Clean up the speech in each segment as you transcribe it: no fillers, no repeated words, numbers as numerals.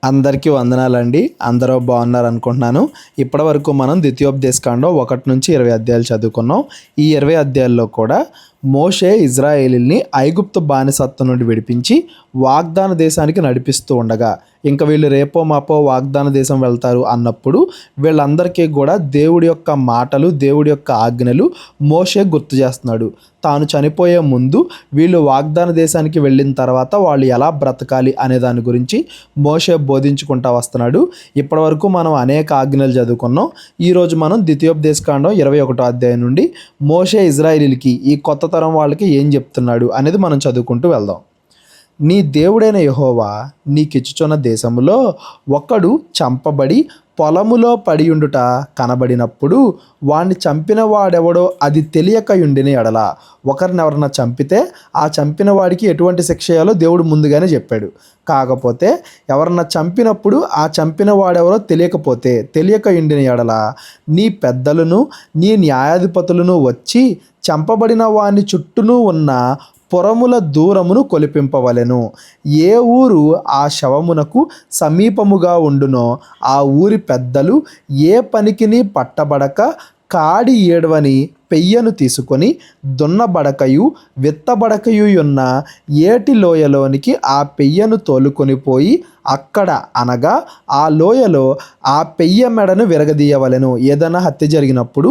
అందరికీ వందనాలండి. అందరూ బాగున్నారు అనుకుంటున్నాను. ఇప్పటివరకు మనం ద్వితీయోపదేశకాండం 1-20 అధ్యాయాలు చదువుకున్నాం. ఈ 20 అధ్యాయాల్లో కూడా మోషే ఇజ్రాయేలీల్ని ఐగుప్తు బానిసత్వం నుండి విడిపించి వాగ్దాన దేశానికి నడిపిస్తూ ఉండగా, ఇంకా వీళ్ళు రేపో మాపో వాగ్దాన దేశం వెళ్తారు అన్నప్పుడు వీళ్ళందరికీ కూడా దేవుడి యొక్క మాటలు, దేవుడి యొక్క ఆజ్ఞలు మోషే గుర్తు చేస్తున్నాడు. తాను చనిపోయే ముందు వీళ్ళు వాగ్దాన దేశానికి వెళ్ళిన తర్వాత వాళ్ళు ఎలా బ్రతకాలి అనే దాని గురించి మోషే బోధించుకుంటా వస్తున్నాడు. ఇప్పటివరకు మనం అనేక ఆజ్ఞలు చదువుకున్నాం. ఈరోజు మనం ద్వితీయోపదేశకాండం 21వ అధ్యాయం నుండి మోషే ఇజ్రాయేలీలకి, ఈ కొత్త తరం వాళ్ళకి ఏం చెప్తున్నాడు అనేది మనం చదువుకుంటూ వెళ్దాం. నీ దేవుడైన యెహోవా నీకిచ్చుచున్న దేశములో ఒకడు చంపబడి పొలములో పడియుండుట కనబడినప్పుడు వాణ్ణి చంపిన వాడెవడో అది తెలియకయుండిన ఎడల, ఒకరినెవరన్నా చంపితే ఆ చంపిన వాడికి ఎటువంటి శిక్ష చేయాలో దేవుడు ముందుగానే చెప్పాడు. కాకపోతే ఎవరన్నా చంపినప్పుడు ఆ చంపిన వాడెవరో తెలియకయుండిన ఎడల నీ పెద్దలను నీ న్యాయాధిపతులను వచ్చి చంపబడిన వాని చుట్టూను ఉన్న పురముల దూరమును కొలిపింపవలెను. ఏ ఊరు ఆ శవమునకు సమీపముగా ఉండునో ఆ ఊరి పెద్దలు ఏ పనికిని పట్టబడక కాడి ఏడవని పెయ్యను తీసుకొని దున్నబడకయు విత్తబడకయు ఉన్న ఏటి లోయలోనికి ఆ పెయ్యను తోలుకొని పోయి అక్కడ అనగా ఆ లోయలో ఆ పెయ్య మెడను విరగదీయవలెను. ఏదైనా హత్య జరిగినప్పుడు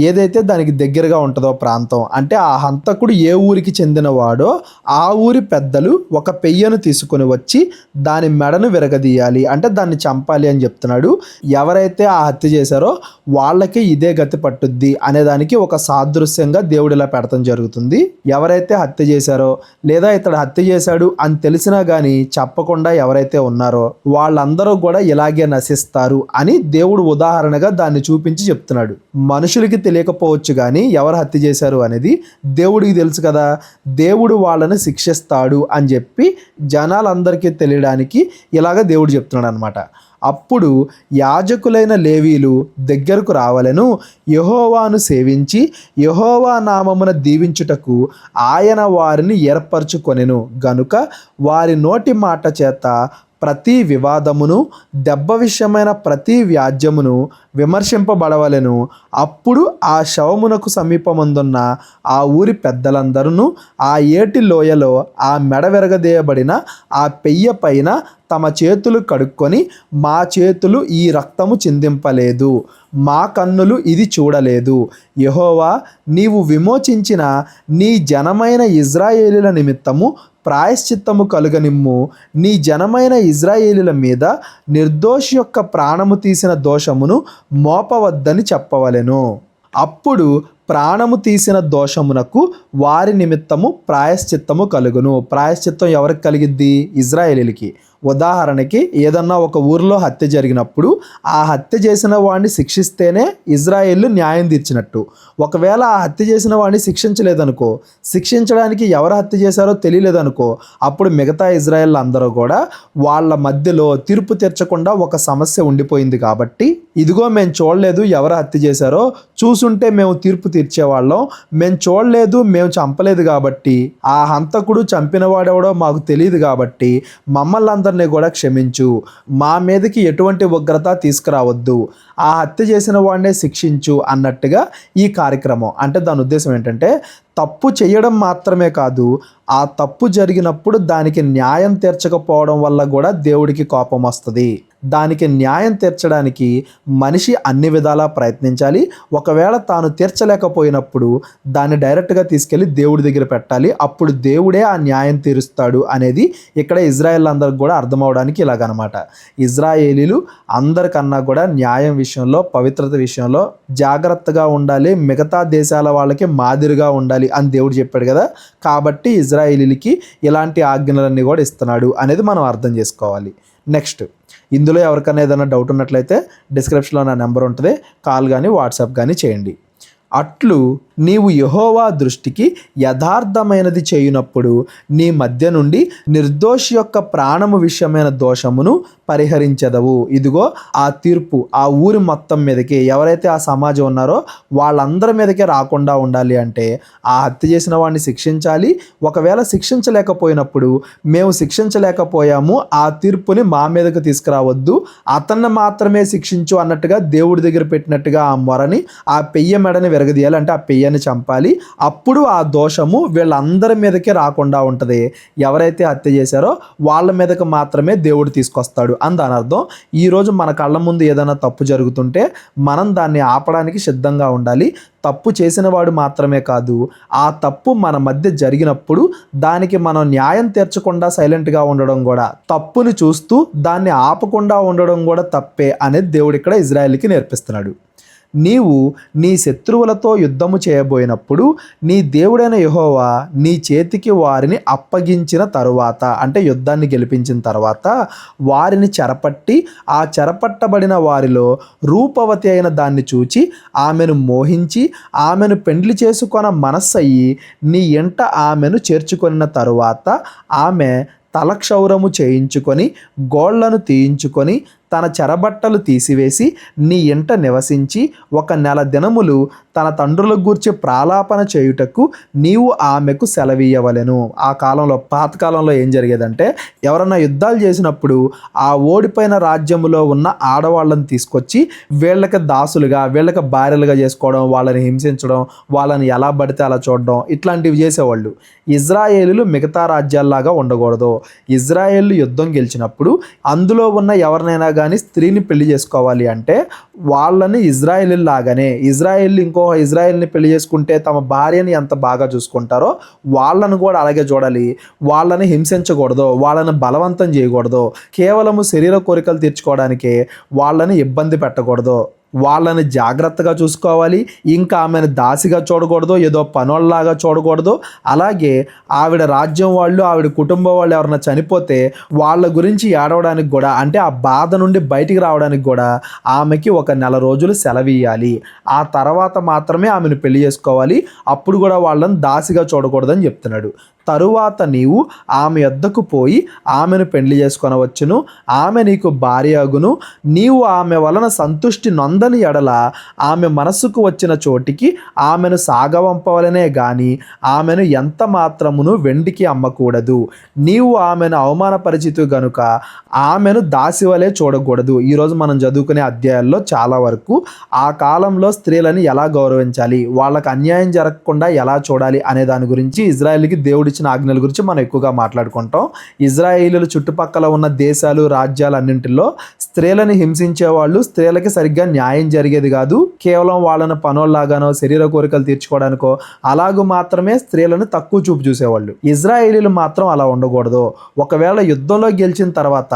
ఏదైతే దానికి దగ్గరగా ఉంటుందో ప్రాంతం, అంటే ఆ హంతకుడు ఏ ఊరికి చెందినవాడో ఆ ఊరి పెద్దలు ఒక పెయ్యను తీసుకొని వచ్చి దాని మెడను విరగదీయాలి, అంటే దాన్ని చంపాలి అని చెప్తున్నాడు. ఎవరైతే ఆ హత్య చేశారో వాళ్ళకి ఇదే గతి పట్టుద్ది అనేదానికి ఒక సాదృశ్యంగా దేవుడు ఇలా పెడతాం జరుగుతుంది. ఎవరైతే హత్య చేశారో లేదా ఇతడు హత్య చేశాడు అని తెలిసినా కానీ చెప్పకుండా ఎవరైతే ఉన్నారో వాళ్ళందరూ కూడా ఇలాగే నశిస్తారు అని దేవుడు ఉదాహరణగా దాన్ని చూపించి చెప్తున్నాడు. మనుషులకి తెలియకపోవచ్చు కానీ ఎవరు హత్య చేశారు అనేది దేవుడికి తెలుసు కదా. దేవుడు వాళ్ళని శిక్షిస్తాడు అని చెప్పి జనాలందరికీ తెలియడానికి ఇలాగ దేవుడు చెప్తున్నాడు అనమాట. అప్పుడు యాజకులైన లేవీలు దగ్గరకు రావలెను. యెహోవాను సేవించి యెహోవా నామమున దీవించుటకు ఆయన వారిని ఏర్పరచుకొనెను గనుక వారి నోటి మాట చేత ప్రతి వివాదమును దెబ్బ విషయమైన ప్రతి వ్యాజ్యమును విమర్శింపబడవలెను. అప్పుడు ఆ శవమునకు సమీపమందున్న ఆ ఊరి పెద్దలందరూ ఆ ఏటి లోయలో ఆ మెడ విరగదీయబడిన ఆ పెయ్య పైన తమ చేతులు కడుక్కొని, మా చేతులు ఈ రక్తము చిందింపలేదు, మా కన్నులు ఇది చూడలేదు. యెహోవా నీవు విమోచించిన నీ జనమైన ఇజ్రాయేలీల నిమిత్తము ప్రాయశ్చిత్తము కలుగనిమ్ము. నీ జనమైన ఇజ్రాయేలీల మీద నిర్దోషి యొక్క ప్రాణము తీసిన దోషమును మోపవద్దని చెప్పవలెను. అప్పుడు ప్రాణము తీసిన దోషమునకు వారి నిమిత్తము ప్రాయశ్చిత్తము కలుగును. ప్రాయశ్చిత్తం ఎవరికి కలిగిద్ది? ఇజ్రాయేలీలకి. ఉదాహరణకి ఏదన్నా ఒక ఊరిలో హత్య జరిగినప్పుడు ఆ హత్య చేసిన వాడిని శిక్షిస్తేనే ఇజ్రాయేలు న్యాయం తీర్చినట్టు. ఒకవేళ ఆ హత్య చేసిన వాడిని శిక్షించలేదనుకో, శిక్షించడానికి ఎవరు హత్య చేశారో తెలియలేదనుకో, అప్పుడు మిగతా ఇజ్రాయేల్ అందరూ కూడా వాళ్ళ మధ్యలో తీర్పు తీర్చకుండా ఒక సమస్య ఉండిపోయింది. కాబట్టి ఇదిగో మేము చూడలేదు ఎవరు హత్య చేశారో, చూసుంటే మేము తీర్పు తీర్చేవాళ్ళం, మేము చూడలేదు, మేము చంపలేదు కాబట్టి ఆ హంతకుడు చంపినవాడెవడో మాకు తెలియదు కాబట్టి మమ్మల్ని అందరినీ కూడా క్షమించు, మా మీదకి ఎటువంటి ఉగ్రత తీసుకురావద్దు, ఆ హత్య చేసిన వాడినే శిక్షించు అన్నట్టుగా ఈ కార్యక్రమం. అంటే దాని ఉద్దేశం ఏంటంటే తప్పు చేయడం మాత్రమే కాదు, ఆ తప్పు జరిగినప్పుడు దానికి న్యాయం తీర్చకపోవడం వల్ల కూడా దేవుడికి కోపం వస్తుంది. దానికి న్యాయం తీర్చడానికి మనిషి అన్ని విధాలా ప్రయత్నించాలి. ఒకవేళ తాను తీర్చలేకపోయినప్పుడు దాన్ని డైరెక్ట్గా తీసుకెళ్ళి దేవుడి దగ్గర పెట్టాలి. అప్పుడు దేవుడే ఆ న్యాయం తీరుస్తాడు అనేది ఇక్కడ ఇజ్రాయేల్ అందరికి కూడా అర్థమవడానికి ఇలాగనమాట. ఇజ్రాయేలీలు అందరికన్నా కూడా న్యాయం విషయంలో, పవిత్రత విషయంలో జాగ్రత్తగా ఉండాలి, మిగతా దేశాల వాళ్ళకి మాదిరిగా ఉండాలి అని దేవుడు చెప్పాడు కదా. కాబట్టి ఇజ్రాయేలీలకి ఇలాంటి ఆజ్ఞలన్నీ కూడా ఇస్తున్నాడు అనేది మనం అర్థం చేసుకోవాలి. నెక్స్ట్, ఇందులో ఎవరికైనా ఏదైనా డౌట్ ఉన్నట్లయితే డిస్క్రిప్షన్లో నా నెంబర్ ఉంటుంది, కాల్ కానీ వాట్సాప్ కానీ చేయండి. అట్లు నీవు యెహోవా దృష్టికి యథార్థమైనది చేయునప్పుడు నీ మధ్య నుండి నిర్దోషి యొక్క ప్రాణము విషయమైన దోషమును పరిహరించెదవు. ఇదిగో ఆ తీర్పు ఆ ఊరి మొత్తం మీదకి, ఎవరైతే ఆ సమాజం ఉన్నారో వాళ్ళందరి మీదకే రాకుండా ఉండాలి అంటే ఆ హత్య చేసిన వాడిని శిక్షించాలి. ఒకవేళ శిక్షించలేకపోయినప్పుడు మేము శిక్షించలేకపోయాము, ఆ తీర్పుని మా మీదకి తీసుకురావద్దు, అతన్ని మాత్రమే శిక్షించు అన్నట్టుగా దేవుడి దగ్గర పెట్టినట్టుగా ఆ మొరని, ఆ పెయ్య మెడని విరగదీయాలి, అంటే ఆ పెయ్యని చంపాలి. అప్పుడు ఆ దోషము వీళ్ళందరి మీదకే రాకుండా ఉంటుంది. ఎవరైతే హత్య చేశారో వాళ్ళ మీదకి మాత్రమే దేవుడు తీసుకొస్తాడు అని దాని అర్థం. ఈరోజు మన కళ్ళ ముందు ఏదైనా తప్పు జరుగుతుంటే మనం దాన్ని ఆపడానికి సిద్ధంగా ఉండాలి. తప్పు చేసిన వాడు మాత్రమే కాదు, ఆ తప్పు మన మధ్య జరిగినప్పుడు దానికి మనం న్యాయం తీర్చకుండా సైలెంట్గా ఉండడం కూడా, తప్పుని చూస్తూ దాన్ని ఆపకుండా ఉండడం కూడా తప్పే అనేది దేవుడు ఇక్కడ ఇజ్రాయెల్కి నేర్పిస్తున్నాడు. నీవు నీ శత్రువులతో యుద్ధము చేయబోయినప్పుడు నీ దేవుడైన యెహోవా నీ చేతికి వారిని అప్పగించిన తరువాత, అంటే యుద్ధాన్ని గెలిపించిన తర్వాత వారిని చెరపట్టి ఆ చెరపట్టబడిన వారిలో రూపవతి అయిన దాన్ని చూచి ఆమెను మోహించి ఆమెను పెండ్లి చేసుకొన మనస్సయ్యి నీ ఎంట ఆమెను చేర్చుకొనిన తరువాత ఆమె తలక్షౌరము చేయించుకొని గోళ్లను తీయించుకొని తన చెరబట్టలు తీసివేసి నీ ఇంట నివసించి 1 నెల దినములు తన తండ్రుల గూర్చి ప్రాలాపన చేయుటకు నీవు ఆమెకు సెలవీయవలెను. ఆ కాలంలో, పాతకాలంలో ఏం జరిగేదంటే ఎవరన్నా యుద్ధాలు చేసినప్పుడు ఆ ఓడిపోయిన రాజ్యములో ఉన్న ఆడవాళ్ళని తీసుకొచ్చి వీళ్ళకి దాసులుగా, వీళ్ళకి భార్యలుగా చేసుకోవడం, వాళ్ళని హింసించడం, వాళ్ళని ఎలా పడితే అలా చూడడం, ఇట్లాంటివి చేసేవాళ్ళు. ఇజ్రాయేలులు మిగతా రాజ్యాల్లాగా ఉండకూడదు. ఇజ్రాయేలు యుద్ధం గెలిచినప్పుడు అందులో ఉన్న ఎవరినైనా కానీ స్త్రీని పెళ్లి చేసుకోవాలి అంటే వాళ్ళని ఇజ్రాయేలు లాగానే, ఇజ్రాయేల్ ఇంకో ఇజ్రాయేల్ని పెళ్లి చేసుకుంటే తమ భార్యని ఎంత బాగా చూసుకుంటారో వాళ్ళను కూడా అలాగే చూడాలి. వాళ్ళని హింసించకూడదు, వాళ్ళని బలవంతం చేయకూడదు, కేవలము శరీర కోరికలు తీర్చుకోవడానికే వాళ్ళని ఇబ్బంది పెట్టకూడదు, వాళ్ళని జాగ్రత్తగా చూసుకోవాలి. ఇంకా ఆమెను దాసిగా చూడకూడదు, ఏదో పనోళ్ళలాగా చూడకూడదు. అలాగే ఆవిడ రాజ్యం వాళ్ళు, ఆవిడ కుటుంబం వాళ్ళు ఎవరైనా చనిపోతే వాళ్ళ గురించి ఏడవడానికి కూడా, అంటే ఆ బాధ నుండి బయటికి రావడానికి కూడా ఆమెకి 1 నెల రోజులు సెలవియ్యాలి. ఆ తర్వాత మాత్రమే ఆమెను పెళ్లి చేసుకోవాలి. అప్పుడు కూడా వాళ్ళని దాసిగా చూడకూడదని చెప్తున్నాడు. తరువాత నీవు ఆమె యొద్దకు పోయి ఆమెను పెళ్లి చేసుకొనవచ్చును, ఆమె నీకు భార్య అగును. నీవు ఆమె వలన సంతుష్టి నొందని ఎడల ఆమె మనస్సుకు వచ్చిన చోటికి ఆమెను సాగవంపవలనే గాని ఆమెను ఎంత మాత్రమును వెండికి అమ్మకూడదు. నీవు ఆమెను అవమానపరిచితు గనుక ఆమెను దాసివలే చూడకూడదు. ఈరోజు మనం చదువుకునే అధ్యాయాల్లో చాలా వరకు ఆ కాలంలో స్త్రీలని ఎలా గౌరవించాలి, వాళ్ళకి అన్యాయం జరగకుండా ఎలా చూడాలి అనే దాని గురించి ఇజ్రాయెల్కి దేవుడి ఇచ్చిన ఆజ్ఞల గురించి మనం ఎక్కువగా మాట్లాడుకుంటాం. ఇజ్రాయేలీలు చుట్టుపక్కల ఉన్న దేశాలు, రాజ్యాలు అన్నింటిలో స్త్రీలను హింసించే వాళ్ళు, స్త్రీలకి సరిగ్గా న్యాయం జరిగేది కాదు. కేవలం వాళ్ళని పనోళ్ళలాగానో శరీర కోరికలు తీర్చుకోవడానికో అలాగూ మాత్రమే స్త్రీలను తక్కువ చూపు చూసేవాళ్ళు. ఇజ్రాయేలీలు మాత్రం అలా ఉండకూడదు. ఒకవేళ యుద్ధంలో గెలిచిన తర్వాత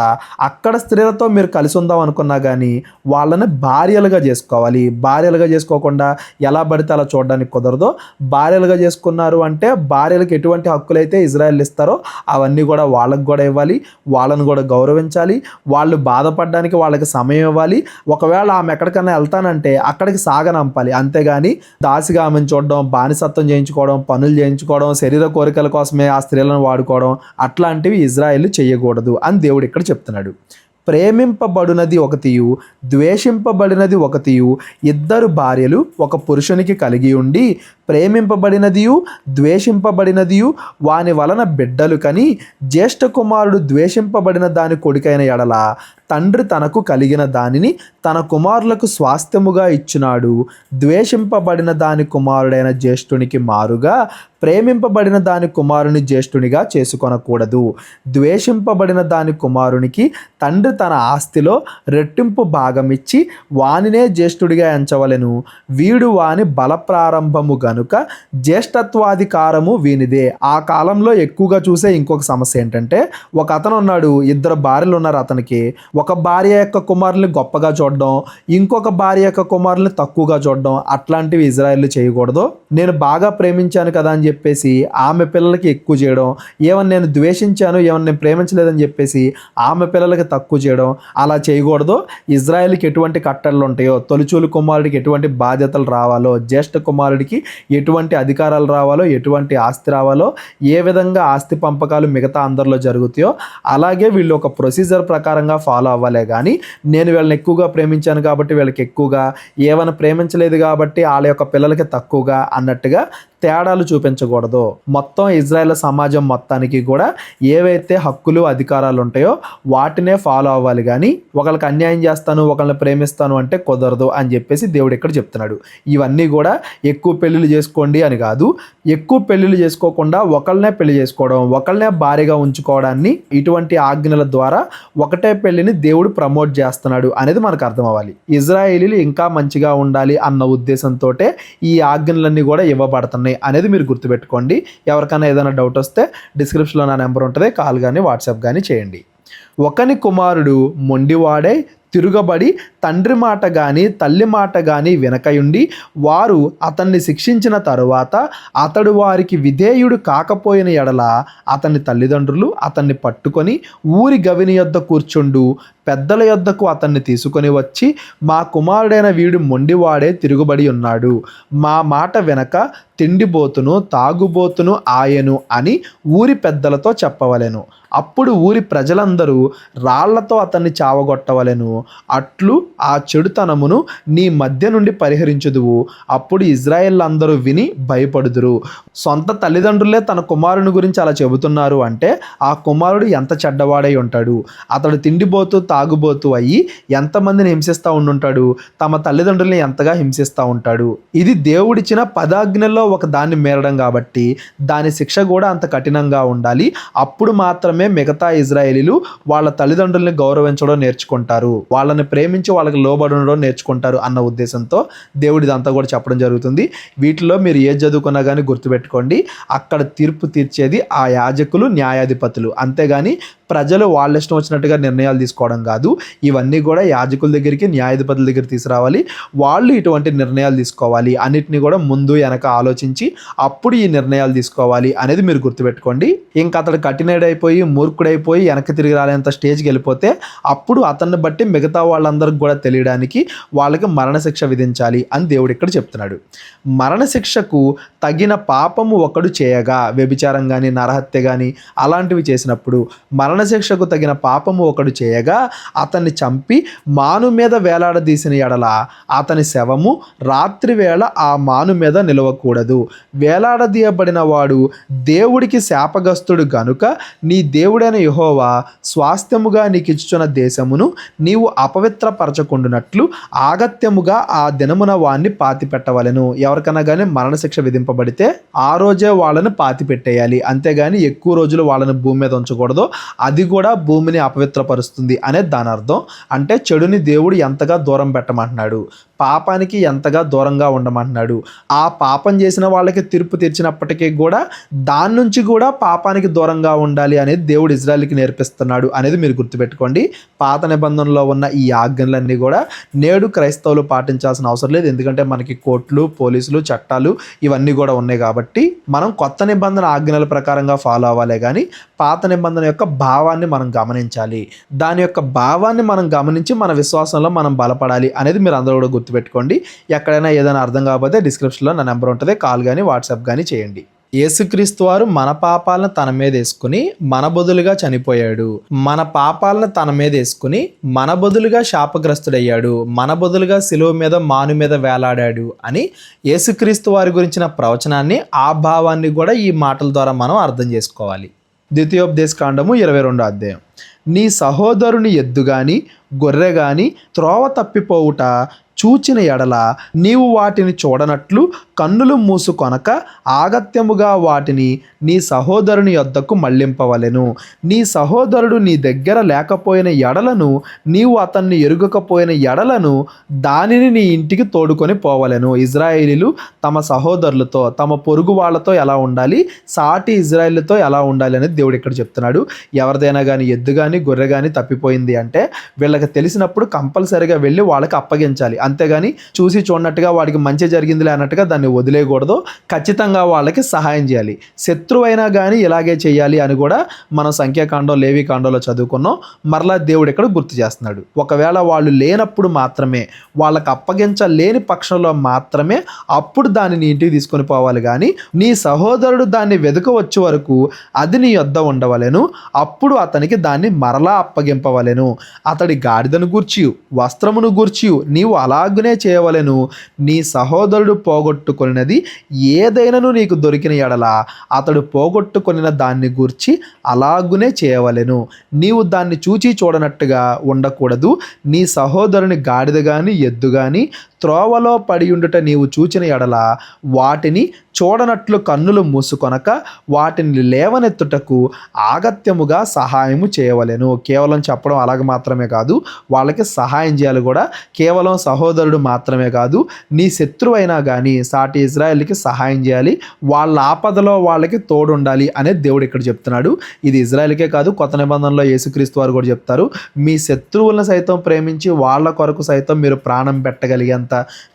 అక్కడ స్త్రీలతో మీరు కలిసి ఉందాం అనుకున్నా కానీ వాళ్ళని భార్యలుగా చేసుకోవాలి. భార్యలుగా చేసుకోకుండా ఎలా పడితే అలా చూడడానికి కుదరదు. భార్యలుగా చేసుకున్నారు అంటే భార్యలకు ఎటువంటి హక్కులైతే ఇజ్రాయెల్ ఇస్తారో అవన్నీ కూడా వాళ్ళకు కూడా ఇవ్వాలి, వాళ్ళను కూడా గౌరవించాలి, వాళ్ళు బాధపడడానికి వాళ్ళకి సమయం ఇవ్వాలి. ఒకవేళ ఆమె ఎక్కడికైనా వెళ్తానంటే అక్కడికి సాగనంపాలి. అంతేగాని దాసిగా ఆమెను చూడడం, బానిసత్వం చేయించుకోవడం, పనులు చేయించుకోవడం, శరీర కోరికల కోసమే ఆ స్త్రీలను వాడుకోవడం, అట్లాంటివి ఇజ్రాయెల్ చేయకూడదు అని దేవుడు ఇక్కడ చెప్తున్నాడు. ప్రేమింపబడినది ఒకటియు ద్వేషింపబడినది ఒకటియు, 2 భార్యలు ఒక పురుషునికి కలిగి ఉండి ప్రేమింపబడినదియు ద్వేషింపబడినదియు వాని వలన బిడ్డలు కని జ్యేష్ఠ కుమారుడు ద్వేషింపబడిన దాని కొడుకైన ఎడల తండ్రి తనకు కలిగిన దానిని తన కుమారులకు స్వాస్థ్యముగా ఇచ్చినాడు. ద్వేషింపబడిన దాని కుమారుడైన జ్యేష్ఠునికి మారుగా ప్రేమింపబడిన దాని కుమారుని జ్యేష్ఠునిగా చేసుకొనకూడదు. ద్వేషింపబడిన దాని కుమారునికి తండ్రి తన ఆస్తిలో రెట్టింపు భాగమిచ్చి వానినే జ్యేష్ఠుడిగా ఎంచవలెను. వీడు వాని బలప్రారంభము గనుక జ్యేష్ఠత్వాధికారము వీనిదే. ఆ కాలంలో ఎక్కువగా చూసే ఇంకొక సమస్య ఏంటంటే, ఒక అతను ఉన్నాడు, 2 భార్యలు ఉన్నారు అతనికి. ఒక భార్య యొక్క కుమారుల్ని గొప్పగా చూడడం, ఇంకొక భార్య యొక్క కుమారుల్ని తక్కువగా చూడడం, అట్లాంటివి ఇజ్రాయెల్ చేయకూడదు. నేను బాగా ప్రేమించాను కదా అని చెప్పేసి ఆమె పిల్లలకి ఎక్కువ చేయడం, ఏమన్నా నేను ద్వేషించాను, ఏమన్నా నేను ప్రేమించలేదని చెప్పేసి ఆమె పిల్లలకి తక్కువ చేయడం, అలా చేయకూడదు. ఇజ్రాయెల్కి ఎటువంటి కట్టడలు ఉంటాయో, తొలిచూలు కుమారుడికి ఎటువంటి బాధ్యతలు రావాలో, జ్యేష్ఠ కుమారుడికి ఎటువంటి అధికారాలు రావాలో, ఎటువంటి ఆస్తి రావాలో, ఏ విధంగా ఆస్తి పంపకాలు మిగతా అందరిలో జరుగుతాయో అలాగే వీళ్ళు ఒక ప్రొసీజర్ ప్రకారంగా ఫాలో అవ్వాలే కానీ నేను వీళ్ళని ఎక్కువగా ప్రేమించాను కాబట్టి వీళ్ళకి ఎక్కువగా, ఏమైనా ప్రేమించలేదు కాబట్టి వాళ్ళ యొక్క పిల్లలకి తక్కువగా అన్నట్టుగా తేడాలు చూపించకూడదు. మొత్తం ఇజ్రాయెల్ సమాజం మొత్తానికి కూడా ఏవైతే హక్కులు అధికారాలు ఉంటాయో వాటినే ఫాలో అవ్వాలి కానీ ఒకళ్ళకి అన్యాయం చేస్తాను, ఒకళ్ళని ప్రేమిస్తాను అంటే కుదరదు అని చెప్పేసి దేవుడు ఇక్కడ చెప్తున్నాడు. ఇవన్నీ కూడా ఎక్కువ పెళ్ళిళ్ళు చేసుకోండి అని కాదు, ఎక్కువ పెళ్ళిళ్ళు చేసుకోకుండా ఒకళ్ళనే పెళ్లి చేసుకోవడం, ఒకళ్ళనే భారీగా ఉంచుకోవడాన్ని ఇటువంటి ఆజ్ఞల ద్వారా ఒకటే పెళ్లిని దేవుడు ప్రమోట్ చేస్తున్నాడు అనేది మనకు అర్థం అవ్వాలి. ఇజ్రాయేలీలు ఇంకా మంచిగా ఉండాలి అన్న ఉద్దేశంతో ఈ ఆజ్ఞలన్నీ కూడా ఇవ్వబడుతున్నాయి అనేది మీరు గుర్తుపెట్టుకోండి. ఎవరికైనా ఏదైనా డౌట్ వస్తే డిస్క్రిప్షన్లో నా నెంబర్ ఉంటుంది, కాల్ కానీ వాట్సాప్ కానీ చేయండి. ఒకని కుమారుడు మొండివాడై తిరుగబడి తండ్రి మాట కానీ తల్లి మాట కానీ వినకయుండి వారు అతన్ని శిక్షించిన తరువాత అతడు వారికి విధేయుడు కాకపోయిన ఎడల అతని తల్లిదండ్రులు అతన్ని పట్టుకొని ఊరి గవిని యొద్ద కూర్చుండు పెద్దల యొద్దకు అతన్ని తీసుకొని వచ్చి, మా కుమారుడైన వీడు మొండివాడే తిరుగుబడి ఉన్నాడు, మా మాట వెనక తిండిబోతును తాగుబోతును ఆయను అని ఊరి పెద్దలతో చెప్పవలెను. అప్పుడు ఊరి ప్రజలందరూ రాళ్లతో అతన్ని చావగొట్టవలెను. అట్లు ఆ చెడుతనమును నీ మధ్య నుండి పరిహరించుదువు. అప్పుడు ఇజ్రాయేల్ అందరూ విని భయపడుదురు. సొంత తల్లిదండ్రులే తన కుమారుని గురించి అలా చెబుతున్నారు అంటే ఆ కుమారుడు ఎంత చెడ్డవాడై ఉంటాడు. అతడు తిండిబోతు తాగుబోతు అయ్యి ఎంతమందిని హింసిస్తూ ఉండుంటాడు, తమ తల్లిదండ్రుల్ని ఎంతగా హింసిస్తూ ఉంటాడు. ఇది దేవుడిచ్చిన పదాజ్ఞల్లో ఒక దాన్ని మేరడం కాబట్టి దాని శిక్ష కూడా అంత కఠినంగా ఉండాలి. అప్పుడు మాత్రమే మిగతా ఇజ్రాయేలీలు వాళ్ళ తల్లిదండ్రుల్ని గౌరవించడం నేర్చుకుంటారు, వాళ్ళని ప్రేమించి వాళ్ళకి లోబడి ఉండడం నేర్చుకుంటారు అన్న ఉద్దేశంతో దేవుడు ఇదంతా కూడా చెప్పడం జరుగుతుంది. వీటిలో మీరు ఏది చదువుకున్నా కానీ గుర్తుపెట్టుకోండి, అక్కడ తీర్పు తీర్చేది ఆ యాజకులు, న్యాయాధిపతులు, అంతేగాని ప్రజలు వాళ్ళ ఇష్టం వచ్చినట్టుగా నిర్ణయాలు తీసుకోవడం కాదు. ఇవన్నీ కూడా యాజకుల దగ్గరికి, న్యాయాధిపతుల దగ్గర తీసుకురావాలి, వాళ్ళు ఇటువంటి నిర్ణయాలు తీసుకోవాలి. అన్నిటిని కూడా ముందు వెనక ఆలోచించి అప్పుడు ఈ నిర్ణయాలు తీసుకోవాలి అనేది మీరు గుర్తుపెట్టుకోండి. ఇంకా అతడు కఠినడైపోయి మూర్ఖుడైపోయి వెనక్కి తిరిగి రాలేంత స్టేజ్కి వెళ్ళిపోతే అప్పుడు అతన్ని బట్టి మిగతా వాళ్ళందరికి కూడా తెలియడానికి వాళ్ళకి మరణశిక్ష విధించాలి అని దేవుడు ఇక్కడ చెప్తున్నాడు. మరణశిక్షకు తగిన పాపము ఒకడు చేయగా, వ్యభిచారం కానీ నరహత్య కానీ అలాంటివి చేసినప్పుడు మరణశిక్షకు తగిన పాపము ఒకడు చేయగా అతన్ని చంపి మాను మీద వేలాడదీసిన ఎడల అతని శవము రాత్రి వేళ ఆ మాను మీద నిలవకూడదు. వేలాడదీయబడిన వాడు దేవుడికి శాపగ్రస్తుడు గనుక నీ దేవుడైన యెహోవా స్వాస్థ్యముగా నీకిచ్చుచున్న దేశమును నీవు అపవిత్రపరచకుండునట్లు ఆగత్యముగా ఆ దినమున వాణ్ణి పాతిపెట్టవలెను. ఎవరికైనా కానీ మరణశిక్ష విధింపబడితే ఆ రోజే వాళ్ళని పాతిపెట్టేయాలి, అంతేగాని ఎక్కువ రోజులు వాళ్ళని భూమి మీద ఉంచకూడదు. అది కూడా భూమిని అపవిత్రపరుస్తుంది అనేది దాని అర్థం. అంటే చెడుని దేవుడు ఎంతగా దూరం పెట్టమంటున్నాడు, పాపానికి ఎంతగా దూరంగా ఉండమంటున్నాడు. ఆ పాపం చేసిన వాళ్ళకి తీర్పు తీర్చినప్పటికీ కూడా దాని నుంచి కూడా పాపానికి దూరంగా ఉండాలి అనేది దేవుడు ఇజ్రాయెల్కి నేర్పిస్తున్నాడు అనేది మీరు గుర్తుపెట్టుకోండి. పాత నిబంధనలో ఉన్న ఈ ఆజ్ఞలన్నీ కూడా నేడు క్రైస్తవులు పాటించాల్సిన అవసరం లేదు, ఎందుకంటే మనకి కోర్టులు, పోలీసులు, చట్టాలు ఇవన్నీ కూడా ఉన్నాయి కాబట్టి మనం కొత్త నిబంధన ఆజ్ఞల ప్రకారంగా ఫాలో అవ్వాలి. కానీ పాత నిబంధన యొక్క భావాన్ని మనం గమనించాలి, దాని యొక్క భావాన్ని మనం గమనించి మన విశ్వాసంలో మనం బలపడాలి అనేది మీరు అందరూ కూడా గుర్తుపెట్టుకోండి. ఎక్కడైనా ఏదైనా అర్థం కాకపోతే డిస్క్రిప్షన్లో నా నెంబర్ ఉంటుంది, కాల్ కానీ వాట్సాప్ కానీ చేయండి. యేసుక్రీస్తు వారు మన పాపాలను తన మీద వేసుకుని మన బదులుగా చనిపోయాడు, మన పాపాలను తన మీద వేసుకుని మన బదులుగా శాపగ్రస్తుడయ్యాడు, మన బదులుగా శిలువ మీద మాను మీద వేలాడాడు అని యేసుక్రీస్తు వారి గురించిన ప్రవచనాన్ని, ఆ భావాన్ని కూడా ఈ మాటల ద్వారా మనం అర్థం చేసుకోవాలి. ద్వితీయోపదేశ కాండము 22వ అధ్యాయం. నీ సహోదరుని ఎద్దు గాని గొర్రె గాని త్రోవ తప్పిపోవుట చూచిన ఎడల నీవు వాటిని చూడనట్లు కన్నులు మూసుకొనక ఆగత్యముగా వాటిని నీ సహోదరుని యొద్దకు మళ్లింపవలెను. నీ సహోదరుడు నీ దగ్గర లేకపోయిన ఎడలను, నీవు అతన్ని ఎరుగకపోయిన ఎడలను దానిని నీ ఇంటికి తోడుకొని పోవలెను. ఇజ్రాయేలీలు తమ సహోదరులతో, తమ పొరుగు వాళ్ళతో ఎలా ఉండాలి, సాటి ఇజ్రాయేలుతో ఎలా ఉండాలి అనేది దేవుడు ఇక్కడ చెప్తున్నాడు. ఎవరిదైనా కానీ ఎద్దు కానీ గొర్రె కానీ తప్పిపోయింది అంటే వీళ్ళకి తెలిసినప్పుడు కంపల్సరీగా వెళ్ళి వాళ్ళకి అప్పగించాలి. అంతేగాని చూసి చూడనట్టుగా వాడికి మంచి జరిగిందిలే అన్నట్టుగా దాన్ని వదిలేయకూడదు. ఖచ్చితంగా వాళ్ళకి సహాయం చేయాలి. శత్రువైనా కానీ ఇలాగే చేయాలి అని కూడా మనం సంఖ్యాకాండం, లేవికాండంలో చదువుకున్నాం. మరలా దేవుడు ఇక్కడ గుర్తు చేస్తున్నాడు. ఒకవేళ వాళ్ళు లేనప్పుడు మాత్రమే, వాళ్ళకి అప్పగించలేని పక్షంలో మాత్రమే అప్పుడు దాన్ని ఇంటికి తీసుకొని పోవాలి. కానీ నీ సహోదరుడు దాన్ని వెతకవచ్చు వరకు అది నీ యొద్ద ఉండవలెను. అప్పుడు అతనికి దాన్ని మరలా అప్పగింపవలెను. అతడి గాడిదను గూర్చి, వస్త్రమును గూర్చి నీవు అలాగునే చేయవలెను. నీ సహోదరుడు పోగొట్టుకొనినది ఏదైనాను నీకు దొరికిన ఎడల అతడు పోగొట్టుకొనిన దాన్ని గూర్చి అలాగునే చేయవలెను. నీవు దాన్ని చూచి చూడనట్టుగా ఉండకూడదు. నీ సహోదరుని గాడిద గాని ఎద్దు గాని త్రోవలో పడి ఉండుట నీవు చూచిన ఎడల వాటిని చూడనట్లు కన్నులు మూసుకొనక వాటిని లేవనెత్తుటకు ఆగత్యముగా సహాయము చేయవలెను. కేవలం చెప్పడం అలాగ మాత్రమే కాదు, వాళ్ళకి సహాయం చేయాలి కూడా. కేవలం సహోదరుడు మాత్రమే కాదు, నీ శత్రువు అయినా కానీ సాటి ఇజ్రాయేల్కి సహాయం చేయాలి. వాళ్ళ ఆపదలో వాళ్ళకి తోడుండాలి అనేది దేవుడు ఇక్కడ చెప్తున్నాడు. ఇది ఇజ్రాయేల్కే కాదు, కొత్త నిబంధనలో యేసుక్రీస్తు వారు కూడా చెప్తారు. మీ శత్రువులను సైతం ప్రేమించి వాళ్ళ కొరకు సైతం మీరు ప్రాణం పెట్టగలిగేంత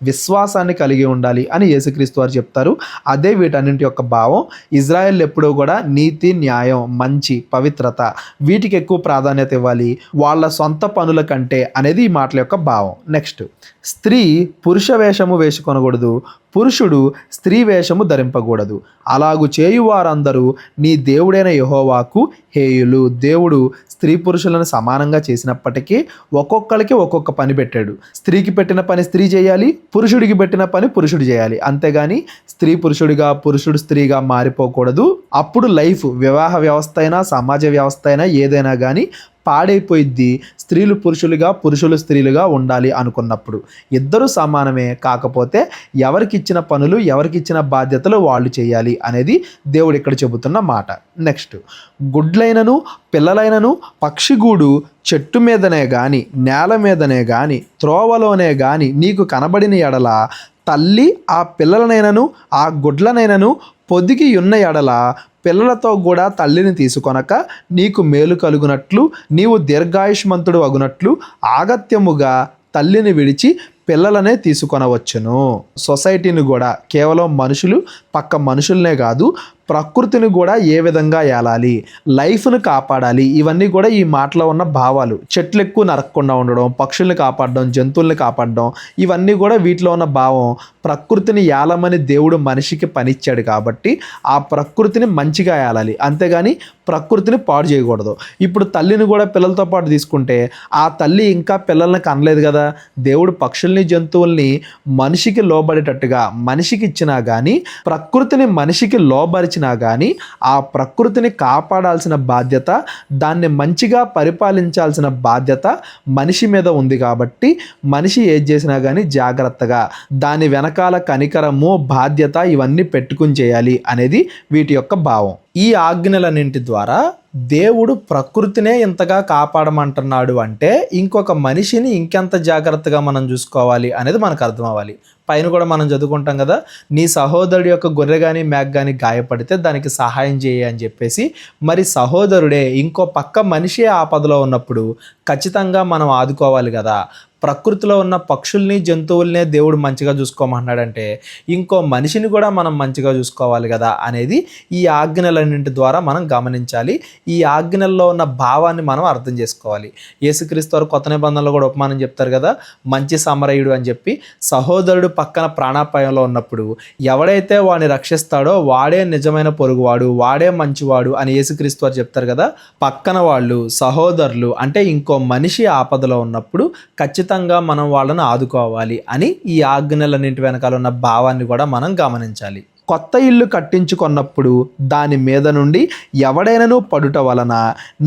విశ్వాసాన్ని కలిగి ఉండాలి అని యేసుక్రీస్తు వారు చెప్తారు. అదే వీటన్నింటి యొక్క భావం. ఇజ్రాయెల్ ఎప్పుడూ కూడా నీతి, న్యాయం, మంచి, పవిత్రత వీటికి ఎక్కువ ప్రాధాన్యత ఇవ్వాలి వాళ్ళ సొంత పనుల కంటే అనేది ఈ మాటల యొక్క భావం. నెక్స్ట్, స్త్రీ పురుష వేషము వేసుకొనకూడదు, పురుషుడు స్త్రీ వేషము ధరింపకూడదు. అలాగు చేయువారందరూ నీ దేవుడైన యెహోవాకు హేయులు. దేవుడు స్త్రీ పురుషులను సమానంగా చేసినప్పటికీ ఒక్కొక్కరికి ఒక్కొక్క పని పెట్టాడు. స్త్రీకి పెట్టిన పని స్త్రీ చేయాలి, పురుషుడికి పెట్టిన పని పురుషుడు చేయాలి. అంతేగాని స్త్రీ పురుషుడిగా, పురుషుడు స్త్రీగా మారిపోకూడదు. అప్పుడు లైఫ్, వివాహ వ్యవస్థ అయినా సమాజ వ్యవస్థ అయినా ఏదైనా కానీ పాడైపోయిద్ది. స్త్రీలు పురుషులుగా, పురుషులు స్త్రీలుగా ఉండాలి అనుకున్నప్పుడు ఇద్దరు సమానమే. కాకపోతే ఎవరికిచ్చిన పనులు, ఎవరికిచ్చిన బాధ్యతలు వాళ్ళు చేయాలి అనేది దేవుడు ఇక్కడ చెబుతున్న మాట. నెక్స్ట్, గుడ్లైనను పిల్లలైనను పక్షిగూడు చెట్టు మీదనే గాని, నేల మీదనే గాని, త్రోవలోనే గాని నీకు కనబడిన ఎడల తల్లి ఆ పిల్లలనైనను ఆ గుడ్లనైనను పొదిగి ఉన్న ఎడల పిల్లలతో కూడా తల్లిని తీసుకొనక నీకు మేలు కలుగునట్లు, నీవు దీర్ఘాయుష్మంతుడు అగునట్లు ఆగత్యముగా తల్లిని విడిచి పిల్లలనే తీసుకొనవచ్చును. సొసైటీని కూడా, కేవలం మనుషులు పక్క మనుషులనే కాదు, ప్రకృతిని కూడా ఏ విధంగా ఏలాలి, లైఫ్ను కాపాడాలి, ఇవన్నీ కూడా ఈ మాటలో ఉన్న భావాలు. చెట్లు ఎక్కువ నరకకుండా ఉండడం, పక్షుల్ని కాపాడడం, జంతువుల్ని కాపాడడం, ఇవన్నీ కూడా వీటిలో ఉన్న భావం. ప్రకృతిని ఏలమని దేవుడు మనిషికి పనిచ్చాడు కాబట్టి ఆ ప్రకృతిని మంచిగా ఏలాలి, అంతేగాని ప్రకృతిని పాడు చేయకూడదు. ఇప్పుడు తల్లిని కూడా పిల్లలతో పాటు తీసుకుంటే ఆ తల్లి ఇంకా పిల్లల్ని కనలేదు కదా. దేవుడు పక్షుల్ని, జంతువుల్ని మనిషికి లోబడేటట్టుగా మనిషికి ఇచ్చినా కానీ, ప్రకృతిని మనిషికి లోబరిచినా కానీ ఆ ప్రకృతిని కాపాడాల్సిన బాధ్యత, దాన్ని మంచిగా పరిపాలించాల్సిన బాధ్యత మనిషి మీద ఉంది. కాబట్టి మనిషి ఏది చేసినా కానీ జాగ్రత్తగా దాని వెనకాల కనికరము, బాధ్యత ఇవన్నీ పెట్టుకుని చేయాలి అనేది వీటి యొక్క భావం. ఈ ఆజ్ఞలన్నింటి ద్వారా దేవుడు ప్రకృతినే ఇంతగా కాపాడమంటున్నాడు అంటే ఇంకొక మనిషిని ఇంకెంత జాగ్రత్తగా మనం చూసుకోవాలి అనేది మనకు అర్థం అవ్వాలి. పైన కూడా మనం చదువుకుంటాం కదా, నీ సహోదరుడి యొక్క గొర్రె కానీ మేక కానీ గాయపడితే దానికి సహాయం చేయి అని చెప్పేసి. మరి సహోదరుడే ఇంకో పక్క మనిషి ఆపదలో ఉన్నప్పుడు ఖచ్చితంగా మనం ఆదుకోవాలి కదా. ప్రకృతిలో ఉన్న పక్షుల్ని, జంతువుల్నే దేవుడు మంచిగా చూసుకోమంటున్నాడంటే ఇంకో మనిషిని కూడా మనం మంచిగా చూసుకోవాలి కదా అనేది ఈ ఆజ్ఞలన్నింటి ద్వారా మనం గమనించాలి. ఈ ఆజ్ఞల్లో ఉన్న భావాన్ని మనం అర్థం చేసుకోవాలి. యేసుక్రీస్తు వారు కొత్త నిబంధనలో కూడా ఉపమానం చెప్తారు కదా, మంచి సమరయుడు అని చెప్పి. సహోదరుడు పక్కన ప్రాణాపాయంలో ఉన్నప్పుడు ఎవడైతే వాడిని రక్షిస్తాడో వాడే నిజమైన పొరుగువాడు, వాడే మంచివాడు అని యేసుక్రీస్తు వారు చెప్తారు కదా. పక్కన వాళ్ళు సహోదరులు అంటే ఇంకో మనిషి ఆపదలో ఉన్నప్పుడు ఖచ్చితంగా మనం వాళ్ళని ఆదుకోవాలి అని ఈ ఆజ్ఞలన్నింటి వెనకాల ఉన్న భావాన్ని కూడా మనం గమనించాలి. కొత్త ఇల్లు కట్టించుకున్నప్పుడు దాని మీద నుండి ఎవడైనను పడుట వలన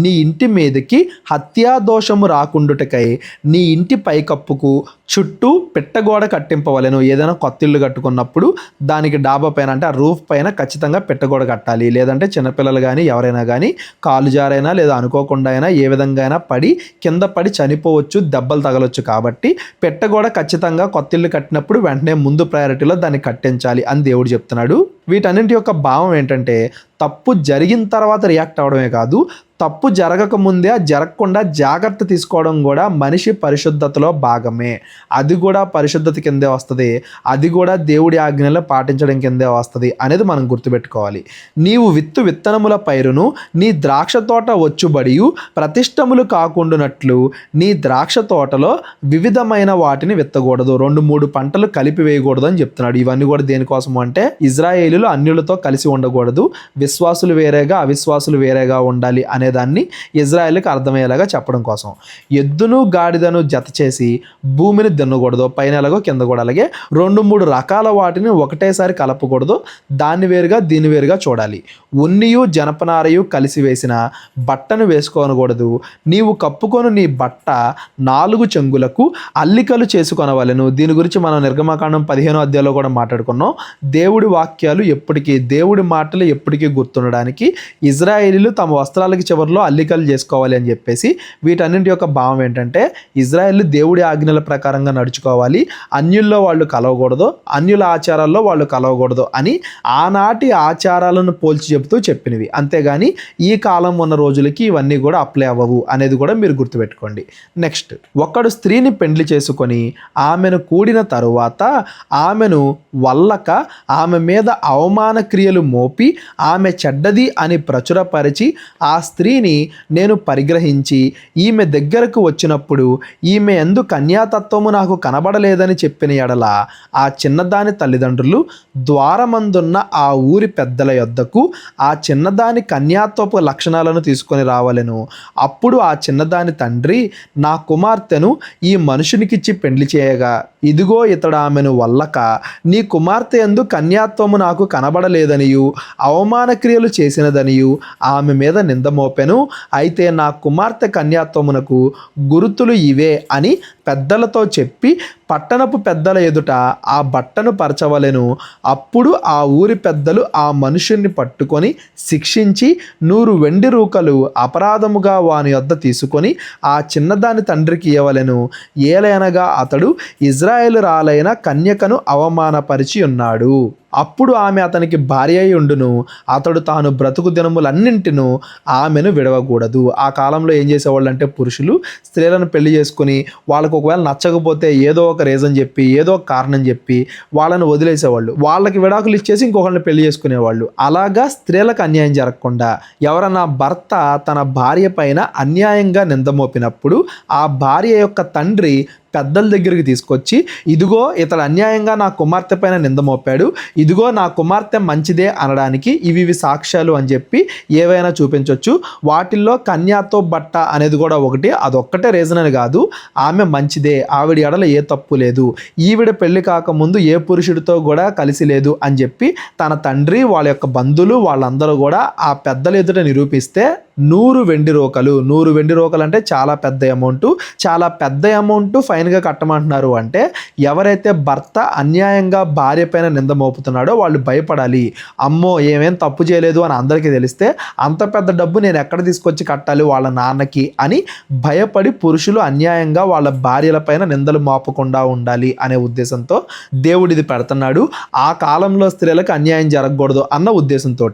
నీ ఇంటి మీదకి హత్యాదోషము రాకుండుటకై నీ ఇంటి పైకప్పుకు చుట్టూ పిట్టగోడ కట్టింపవలెను. ఏదైనా కొత్త ఇల్లు కట్టుకున్నప్పుడు దానికి డాబా పైన అంటే ఆ రూఫ్ పైన ఖచ్చితంగా పిట్టగోడ కట్టాలి. లేదంటే చిన్నపిల్లలు కానీ ఎవరైనా కానీ కాలు జారైనా లేదా అనుకోకుండా అయినా ఏ విధంగా అయినా పడి కింద పడి చనిపోవచ్చు, దెబ్బలు తగలొచ్చు. కాబట్టి పిట్టగోడ ఖచ్చితంగా కొత్త ఇల్లు కట్టినప్పుడు వెంటనే ముందు ప్రయారిటీలో దాన్ని కట్టించాలి అని దేవుడు చెప్తున్నాడు. వీటన్నింటి యొక్క భావం ఏంటంటే తప్పు జరిగిన తర్వాత రియాక్ట్ అవ్వడమే కాదు, తప్పు జరగక ముందే జరగకుండా జాగ్రత్త తీసుకోవడం కూడా మనిషి పరిశుద్ధతలో భాగమే. అది కూడా పరిశుద్ధత కిందే వస్తుంది, అది కూడా దేవుడి ఆజ్ఞలు పాటించడం కిందే వస్తుంది అనేది మనం గుర్తుపెట్టుకోవాలి. నీవు విత్తనముల పైరును నీ ద్రాక్ష తోట వచ్చుబడియు ప్రతిష్టములు కాకుండానట్లు నీ ద్రాక్ష తోటలో వివిధమైన వాటిని విత్తకూడదు. 2-3 పంటలు కలిపి వేయకూడదు అని చెప్తున్నాడు. ఇవన్నీ కూడా దేనికోసం అంటే ఇజ్రాయేలీలు అన్యులతో కలిసి ఉండకూడదు, విశ్వాసులు వేరేగా అవిశ్వాసులు వేరేగా ఉండాలి అనేదాన్ని ఇజ్రాయేల్కి అర్థమయ్యేలాగా చెప్పడం కోసం. ఎద్దును గాడిదను జత చేసి భూమిని దున్నకూడదు, పైన ఎలాగో కింద కూడా అలాగే 2-3 రకాల వాటిని ఒకటేసారి కలపకూడదు, దాన్ని వేరుగా దీన్ని వేరుగా చూడాలి. ఉన్నియు జనపనారయు కలిసి వేసిన బట్టను వేసుకోనకూడదు. నీవు కప్పుకొని నీ బట్ట 4 చెంగులకు అల్లికలు చేసుకొనవలెను. దీని గురించి మనం నిర్గమకాండం 15వ అధ్యాయంలో కూడా మాట్లాడుకున్నాం. దేవుడి వాక్యాలు ఎప్పటికీ, దేవుడి మాటలు ఎప్పటికీ గుర్తుండడానికి ఇజ్రాయేలీలు తమ వస్త్రాలకి చివరిలో అల్లికలు చేసుకోవాలి అని చెప్పేసి. వీటన్నింటి యొక్క భావం ఏంటంటే ఇజ్రాయేల్ దేవుడి ఆజ్ఞల ప్రకారంగా నడుచుకోవాలి, అన్యుల్లో వాళ్ళు కలవకూడదు, అన్యుల ఆచారాల్లో వాళ్ళు కలవకూడదు అని ఆనాటి ఆచారాలను పోల్చి చెబుతూ చెప్పినవి. అంతేగాని ఈ కాలం ఉన్న రోజులకి ఇవన్నీ కూడా అప్లై అవ్వవు అనేది కూడా మీరు గుర్తుపెట్టుకోండి. నెక్స్ట్, ఒకడు స్త్రీని పెండ్లి చేసుకొని ఆమెను కూడిన తరువాత ఆమెను వల్లక ఆమె మీద అవమాన క్రియలు మోపి ఆమె చెడ్డది అని ప్రచురపరిచి ఆ స్త్రీని నేను పరిగ్రహించి ఈమె దగ్గరకు వచ్చినప్పుడు ఈమె యందు కన్యాతత్వము నాకు కనబడలేదని చెప్పిన ఎడల ఆ చిన్నదాని తల్లిదండ్రులు ద్వారమందున్న ఆ ఊరి పెద్దల యొద్దకు ఆ చిన్నదాని కన్యాత్వపు లక్షణాలను తీసుకొని రావలెను. అప్పుడు ఆ చిన్నదాని తండ్రి నా కుమార్తెను ఈ మనుషునికిచ్చి పెండ్లి చేయగా ఇదిగో ఇతడు ఆమెను వల్లక నీ కుమార్తె యందు కన్యాత్వము నాకు కనబడలేదనియు అవమాన క్రియలు చేసినదనియు ఆమె మీద నింద మోపెను. అయితే నా కుమార్తె కన్యాత్వమునకు గురుతులు ఇవే అని పెద్దలతో చెప్పి పట్టణపు పెద్దల ఎదుట ఆ బట్టను పరచవలెను. అప్పుడు ఆ ఊరి పెద్దలు ఆ మనుషుణ్ణి పట్టుకొని శిక్షించి 100 వెండి రూకలు అపరాధముగా వాని యొద్ద తీసుకొని ఆ చిన్నదాని తండ్రికి ఇవ్వవలెను. ఏలయనగా అతడు ఇజ్రాయేలురాలైన కన్యకను అవమానపరిచి ఉన్నాడు. అప్పుడు ఆమె అతనికి భార్య అయి ఉండును. అతడు తాను బ్రతుకు దినములన్నింటినూ ఆమెను విడవకూడదు. ఆ కాలంలో ఏం చేసేవాళ్ళు అంటే పురుషులు స్త్రీలను పెళ్లి చేసుకుని వాళ్ళకు ఒకవేళ నచ్చకపోతే ఏదో ఒక రీజన్ చెప్పి ఏదో ఒక కారణం చెప్పి వాళ్ళని వదిలేసేవాళ్ళు, వాళ్ళకి విడాకులు ఇచ్చేసి ఇంకొకరిని పెళ్లి చేసుకునేవాళ్ళు. అలాగా స్త్రీలకు అన్యాయం జరగకుండా ఎవరన్నా భర్త తన భార్య పైన అన్యాయంగా నింద మోపినప్పుడు ఆ భార్య యొక్క తండ్రి పెద్దల దగ్గరికి తీసుకొచ్చి ఇదిగో ఇతడు అన్యాయంగా నా కుమార్తె పైన నింద మోపాడు, ఇదిగో నా కుమార్తె మంచిదే అనడానికి ఇవి సాక్ష్యాలు అని చెప్పి ఏవైనా చూపించవచ్చు. వాటిల్లో కన్యాతో బట్ట అనేది కూడా ఒకటి. అదొక్కటే రీజన్ అని కాదు, ఆమె మంచిదే, ఆవిడ ఎడల ఏ తప్పు లేదు, ఈవిడ పెళ్లి కాకముందు ఏ పురుషుడితో కూడా కలిసి లేదు అని చెప్పి తన తండ్రి వాళ్ళ యొక్క బంధువులు వాళ్ళందరూ కూడా ఆ పెద్దల ఎదుట నిరూపిస్తే 100 వెండి రూకలు. 100 వెండి రూకలు అంటే చాలా పెద్ద అమౌంట్. చాలా పెద్ద అమౌంట్ ఫైన్గా కట్టమంటున్నారు అంటే ఎవరైతే భర్త అన్యాయంగా భార్య పైన నింద మోపుతున్నాడో వాళ్ళు భయపడాలి. అమ్మో ఏమేం తప్పు చేయలేదు అని అందరికీ తెలిస్తే అంత పెద్ద డబ్బు నేను ఎక్కడ తీసుకొచ్చి కట్టాలి వాళ్ళ నాన్నకి అని భయపడి పురుషులు అన్యాయంగా వాళ్ళ భార్యల పైన నిందలు మోపకుండా ఉండాలి అనే ఉద్దేశంతో దేవుడు ఇది పెడుతున్నాడు. ఆ కాలంలో స్త్రీలకు అన్యాయం జరగకూడదు అన్న ఉద్దేశంతో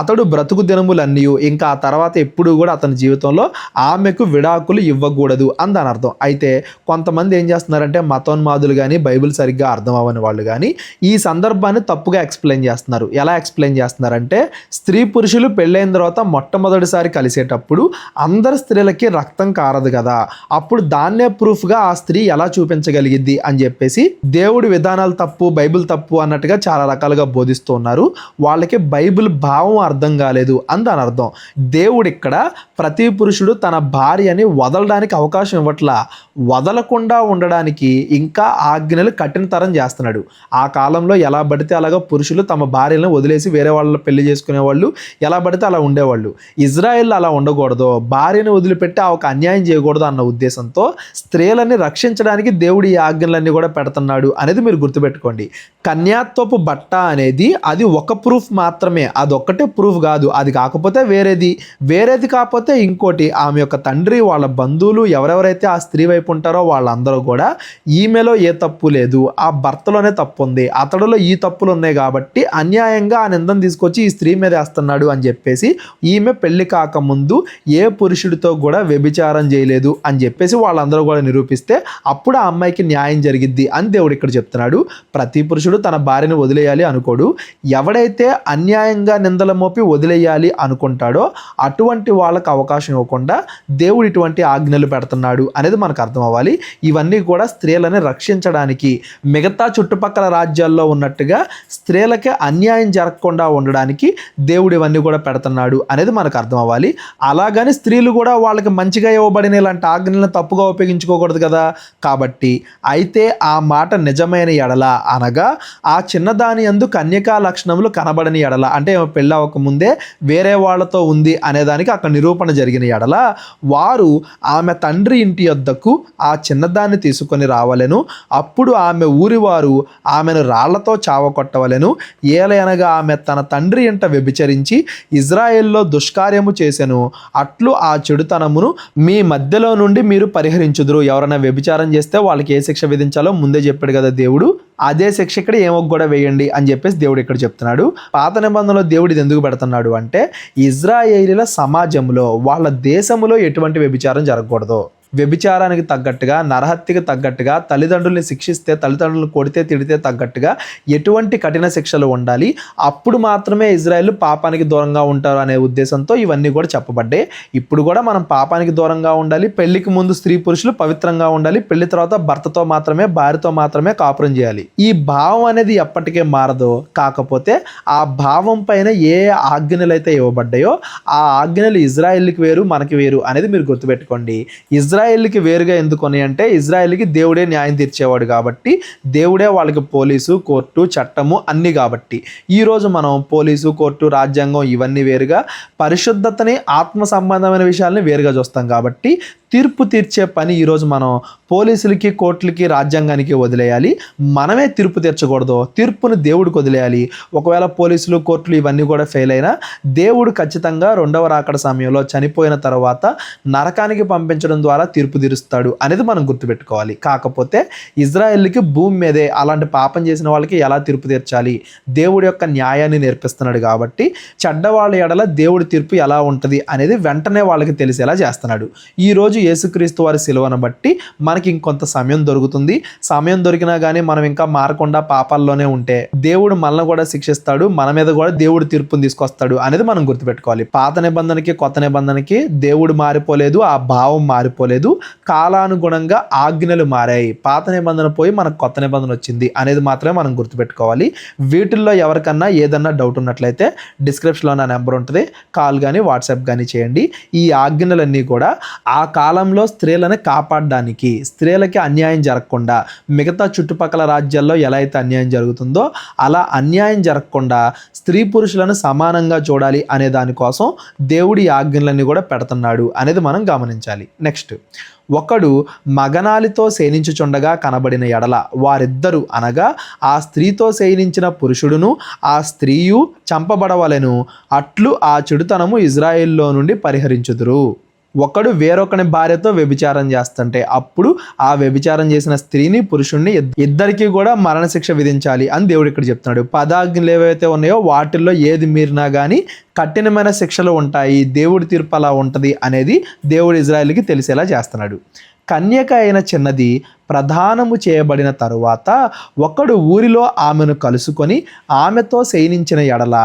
అతడు బ్రతుకు దినములన్నీ ఇంకా ఆ తర్వాత ఎప్పుడు కూడా అతని జీవితంలో ఆమెకు విడాకులు ఇవ్వకూడదు అని దాని అర్థం. అయితే కొంతమంది ఏం చేస్తున్నారంటే మతోన్మాదులు కానీ బైబిల్ సరిగ్గా అర్థం అవ్వని వాళ్ళు కానీ ఈ సందర్భాన్ని తప్పుగా ఎక్స్ప్లెయిన్ చేస్తున్నారు. ఎలా ఎక్స్ప్లెయిన్ చేస్తున్నారంటే స్త్రీ పురుషులు పెళ్ళైన తర్వాత మొట్టమొదటిసారి కలిసేటప్పుడు అందరు స్త్రీలకి రక్తం కారదు కదా, అప్పుడు దాన్నే ప్రూఫ్గా ఆ స్త్రీ ఎలా చూపించగలిగిద్ది అని చెప్పేసి దేవుడి విధానాలు తప్పు బైబిల్ తప్పు అన్నట్టుగా చాలా రకాలుగా బోధిస్తూ ఉన్నారు. వాళ్ళకి బైబిల్ భావం అర్థం కాలేదు అని దాని అర్థం. దేవుడు ఇక్కడ ప్రతి పురుషుడు తన భార్యని వదలడానికి అవకాశం ఇవ్వట్లా, వదలకుండా ఉండడానికి ఇంకా ఆజ్ఞలు కఠినతరం చేస్తున్నాడు. ఆ కాలంలో ఎలా పడితే అలాగా పురుషులు తమ భార్యలను వదిలేసి వేరే వాళ్ళ పెళ్లి చేసుకునేవాళ్ళు, ఎలా పడితే అలా ఉండేవాళ్ళు. ఇజ్రాయెల్ అలా ఉండకూడదు, భార్యను వదిలిపెట్టి ఒక అన్యాయం చేయకూడదు అన్న ఉద్దేశంతో స్త్రీలని రక్షించడానికి దేవుడు ఈ ఆజ్ఞలన్నీ కూడా పెడుతున్నాడు అనేది మీరు గుర్తుపెట్టుకోండి. కన్యాత్వపు బట్ట అనేది అది ఒక ప్రూఫ్ మాత్రమే, అదొక్కటే ప్రూఫ్ కాదు. అది కాకపోతే వేరేది కాకపోతే ఇంకోటి. ఆమె యొక్క తండ్రి, వాళ్ళ బంధువులు ఎవరెవరైతే ఆ స్త్రీ వైపు ఉంటారో వాళ్ళందరూ కూడా ఈమెలో ఏ తప్పు లేదు, ఆ భర్తలోనే తప్పు ఉంది, అతడిలో ఈ తప్పులు ఉన్నాయి కాబట్టి అన్యాయంగా ఆ నిందను తీసుకొచ్చి ఈ స్త్రీ మీద వేస్తున్నాడు అని చెప్పేసి ఈమె పెళ్లి కాకముందు ఏ పురుషుడితో కూడా వ్యభిచారం చేయలేదు అని చెప్పేసి వాళ్ళందరూ కూడా నిరూపిస్తే అప్పుడు ఆ అమ్మాయికి న్యాయం జరిగిద్ది అని దేవుడు ఇక్కడ చెప్తున్నాడు. ప్రతి పురుషుడు తన భార్యను వదిలేయాలి అనుకోడు. ఎవడైతే అన్యాయంగా నిందల మోపి వదిలేయాలి అనుకుంటాడో అటువంటి వాళ్ళకు అవకాశం ఇవ్వకుండా దేవుడు ఇటువంటి ఆజ్ఞలు పెడుతున్నాడు అనేది మనకు అర్థం అవ్వాలి. ఇవన్నీ కూడా స్త్రీలని రక్షించడానికి, మిగతా చుట్టుపక్కల రాజ్యాల్లో ఉన్నట్టుగా స్త్రీలకి అన్యాయం జరగకుండా ఉండడానికి దేవుడు ఇవన్నీ కూడా పెడుతున్నాడు అనేది మనకు అర్థం అవ్వాలి. అలాగని స్త్రీలు కూడా వాళ్ళకి మంచిగా ఇవ్వబడిన ఇలాంటి ఆజ్ఞలను తప్పుగా ఉపయోగించుకోకూడదు కదా. కాబట్టి అయితే ఆ మాట నిజమైన ఎడల, అనగా ఆ చిన్నదాని యందు కన్యకా లక్షణములు కనబడని ఎడల, అంటే పెళ్ళి అవ్వకముందే వేరే వాళ్ళతో ఉంది అనేదానికి అక్కడ నిరూపణ జరిగిన ఎడల, వారు ఆమె తండ్రి ఇంటి యొద్దకు ఆ చిన్నదాన్ని తీసుకొని రావలెను. అప్పుడు ఆమె ఊరివారు ఆమెను రాళ్లతో చావకొట్టవలెను. ఏలయనగా ఆమె తన తండ్రి ఇంట వ్యభిచరించి ఇజ్రాయెల్లో దుష్కార్యము చేసెను. అట్లు ఆ చెడుతనమును మీ మధ్యలో నుండి మీరు పరిహరించుదురు. ఎవరైనా వ్యభిచారం చేస్తే వాళ్ళకి ఏ శిక్ష విధించాలో ముందే చెప్పాడు కదా దేవుడు. అదే శిక్ష ఇక్కడ ఏమో కూడా వేయండి అని చెప్పేసి దేవుడు ఇక్కడ చెప్తున్నాడు. పాత నిబంధనలో దేవుడు ఇది ఎందుకు పెడుతున్నాడు అంటే, ఇజ్రాయేలీల సమాజంలో, వాళ్ళ దేశంలో ఎటువంటి వ్యభిచారం జరగకూడదు. వ్యభిచారానికి తగ్గట్టుగా, నరహత్యకి తగ్గట్టుగా, తల్లిదండ్రుల్ని శిక్షిస్తే, తల్లిదండ్రులను కొడితే తిడితే తగ్గట్టుగా ఎటువంటి కఠిన శిక్షలు ఉండాలి. అప్పుడు మాత్రమే ఇజ్రాయేల్ పాపానికి దూరంగా ఉంటారు అనే ఉద్దేశంతో ఇవన్నీ కూడా చెప్పబడ్డాయి. ఇప్పుడు కూడా మనం పాపానికి దూరంగా ఉండాలి, పెళ్లికి ముందు స్త్రీ పురుషులు పవిత్రంగా ఉండాలి, పెళ్లి తర్వాత భర్తతో మాత్రమే, భార్యతో మాత్రమే కాపురం చేయాలి. ఈ భావం అనేది ఎప్పటికే మారదు. కాకపోతే ఆ భావం పైన ఏ ఆజ్ఞలు అయితే ఇవ్వబడ్డాయో ఆ ఆజ్ఞలు ఇజ్రాయేల్కి వేరు, మనకి వేరు అనేది మీరు గుర్తుపెట్టుకోండి. ఇజ్రాయేల్కి వేరుగా ఎందుకొని అంటే, ఇజ్రాయేల్కి దేవుడే న్యాయం తీర్చేవాడు కాబట్టి, దేవుడే వాళ్ళకి పోలీసు, కోర్టు, చట్టము అన్నీ కాబట్టి. ఈరోజు మనం పోలీసు, కోర్టు, రాజ్యాంగం ఇవన్నీ వేరుగా, పరిశుద్ధతని, ఆత్మ సంబంధమైన విషయాల్ని వేరుగా చూస్తాం కాబట్టి తీర్పు తీర్చే పని ఈరోజు మనం పోలీసులకి, కోర్టులకి, రాజ్యాంగానికి వదిలేయాలి. మనమే తీర్పు తీర్చకూడదు, తీర్పును దేవుడికి వదిలేయాలి. ఒకవేళ పోలీసులు, కోర్టులు ఇవన్నీ కూడా ఫెయిల్ అయినా దేవుడు ఖచ్చితంగా రెండవ రాకడ సమయంలో చనిపోయిన తర్వాత నరకానికి పంపించడం ద్వారా తీర్పు తీరుస్తాడు అనేది మనం గుర్తుపెట్టుకోవాలి. కాకపోతే ఇజ్రాయెల్కి భూమి మీదే అలాంటి పాపం చేసిన వాళ్ళకి ఎలా తీర్పు తీర్చాలి, దేవుడి యొక్క న్యాయాన్ని నేర్పిస్తున్నాడు కాబట్టి చెడ్డవాళ్ళ ఎడల దేవుడి తీర్పు ఎలా ఉంటుంది అనేది వెంటనే వాళ్ళకి తెలిసేలా చేస్తున్నాడు. ఈరోజు యేసుక్రీస్తు వారి సిలువను బట్టి మనకి ఇంకొంత సమయం దొరుకుతుంది. సమయం దొరికినా కానీ మనం ఇంకా మారకుండా పాపాల్లోనే ఉంటే దేవుడు మనల్ని కూడా శిక్షిస్తాడు, మన మీద కూడా దేవుడు తీర్పుని తీసుకొస్తాడు అనేది మనం గుర్తుపెట్టుకోవాలి. పాత నిబంధనకి కొత్త నిబంధనకి దేవుడు మారిపోలేదు, ఆ భావం మారిపోలేదు. కాలానుగుణంగా ఆజ్ఞలు మారాయి. పాత నిబంధన పోయి మనకు కొత్త నిబంధన వచ్చింది అనేది మాత్రమే మనం గుర్తుపెట్టుకోవాలి. వీటిల్లో ఎవరికన్నా ఏదన్నా డౌట్ ఉన్నట్లయితే డిస్క్రిప్షన్లో నా నెంబర్ ఉంటుంది, కాల్ కానీ వాట్సాప్ కానీ చేయండి. ఈ ఆజ్ఞలన్నీ కూడా ఆ కాలంలో స్త్రీలను కాపాడడానికి, స్త్రీలకి అన్యాయం జరగకుండా, మిగతా చుట్టుపక్కల రాజ్యాల్లో ఎలా అయితే అన్యాయం జరుగుతుందో అలా అన్యాయం జరగకుండా స్త్రీ పురుషులను సమానంగా చూడాలి అనే దానికోసం దేవుడి ఆజ్ఞలన్నీ కూడా పెడుతున్నాడు అనేది మనం గమనించాలి. నెక్స్ట్, ఒకడు మగనాలితో శయనించుచుండగా కనబడిన ఎడల వారిద్దరు, అనగా ఆ స్త్రీతో శయనించిన పురుషుడును ఆ స్త్రీయు చంపబడవలెను. అట్లు ఆ చెడుతనము ఇజ్రాయెల్లో నుండి పరిహరించుదురు. ఒకడు వేరొకని భార్యతో వ్యభిచారం చేస్తుంటే అప్పుడు ఆ వ్యభిచారం చేసిన స్త్రీని, పురుషుణ్ణి ఇద్దరికి కూడా మరణశిక్ష విధించాలి అని దేవుడు ఇక్కడ చెప్తున్నాడు. పదాజ్ఞలు ఏవైతే ఉన్నాయో వాటిల్లో ఏది మీరినా కానీ కఠినమైన శిక్షలు ఉంటాయి, దేవుడి తీర్పు అలా ఉంటుంది అనేది దేవుడు ఇజ్రాయెల్కి తెలిసేలా చేస్తున్నాడు. కన్యక అయిన చిన్నది ప్రదానము చేయబడిన తరువాత ఒకడు ఊరిలో ఆమెను కలుసుకొని ఆమెతో శయనించిన ఎడల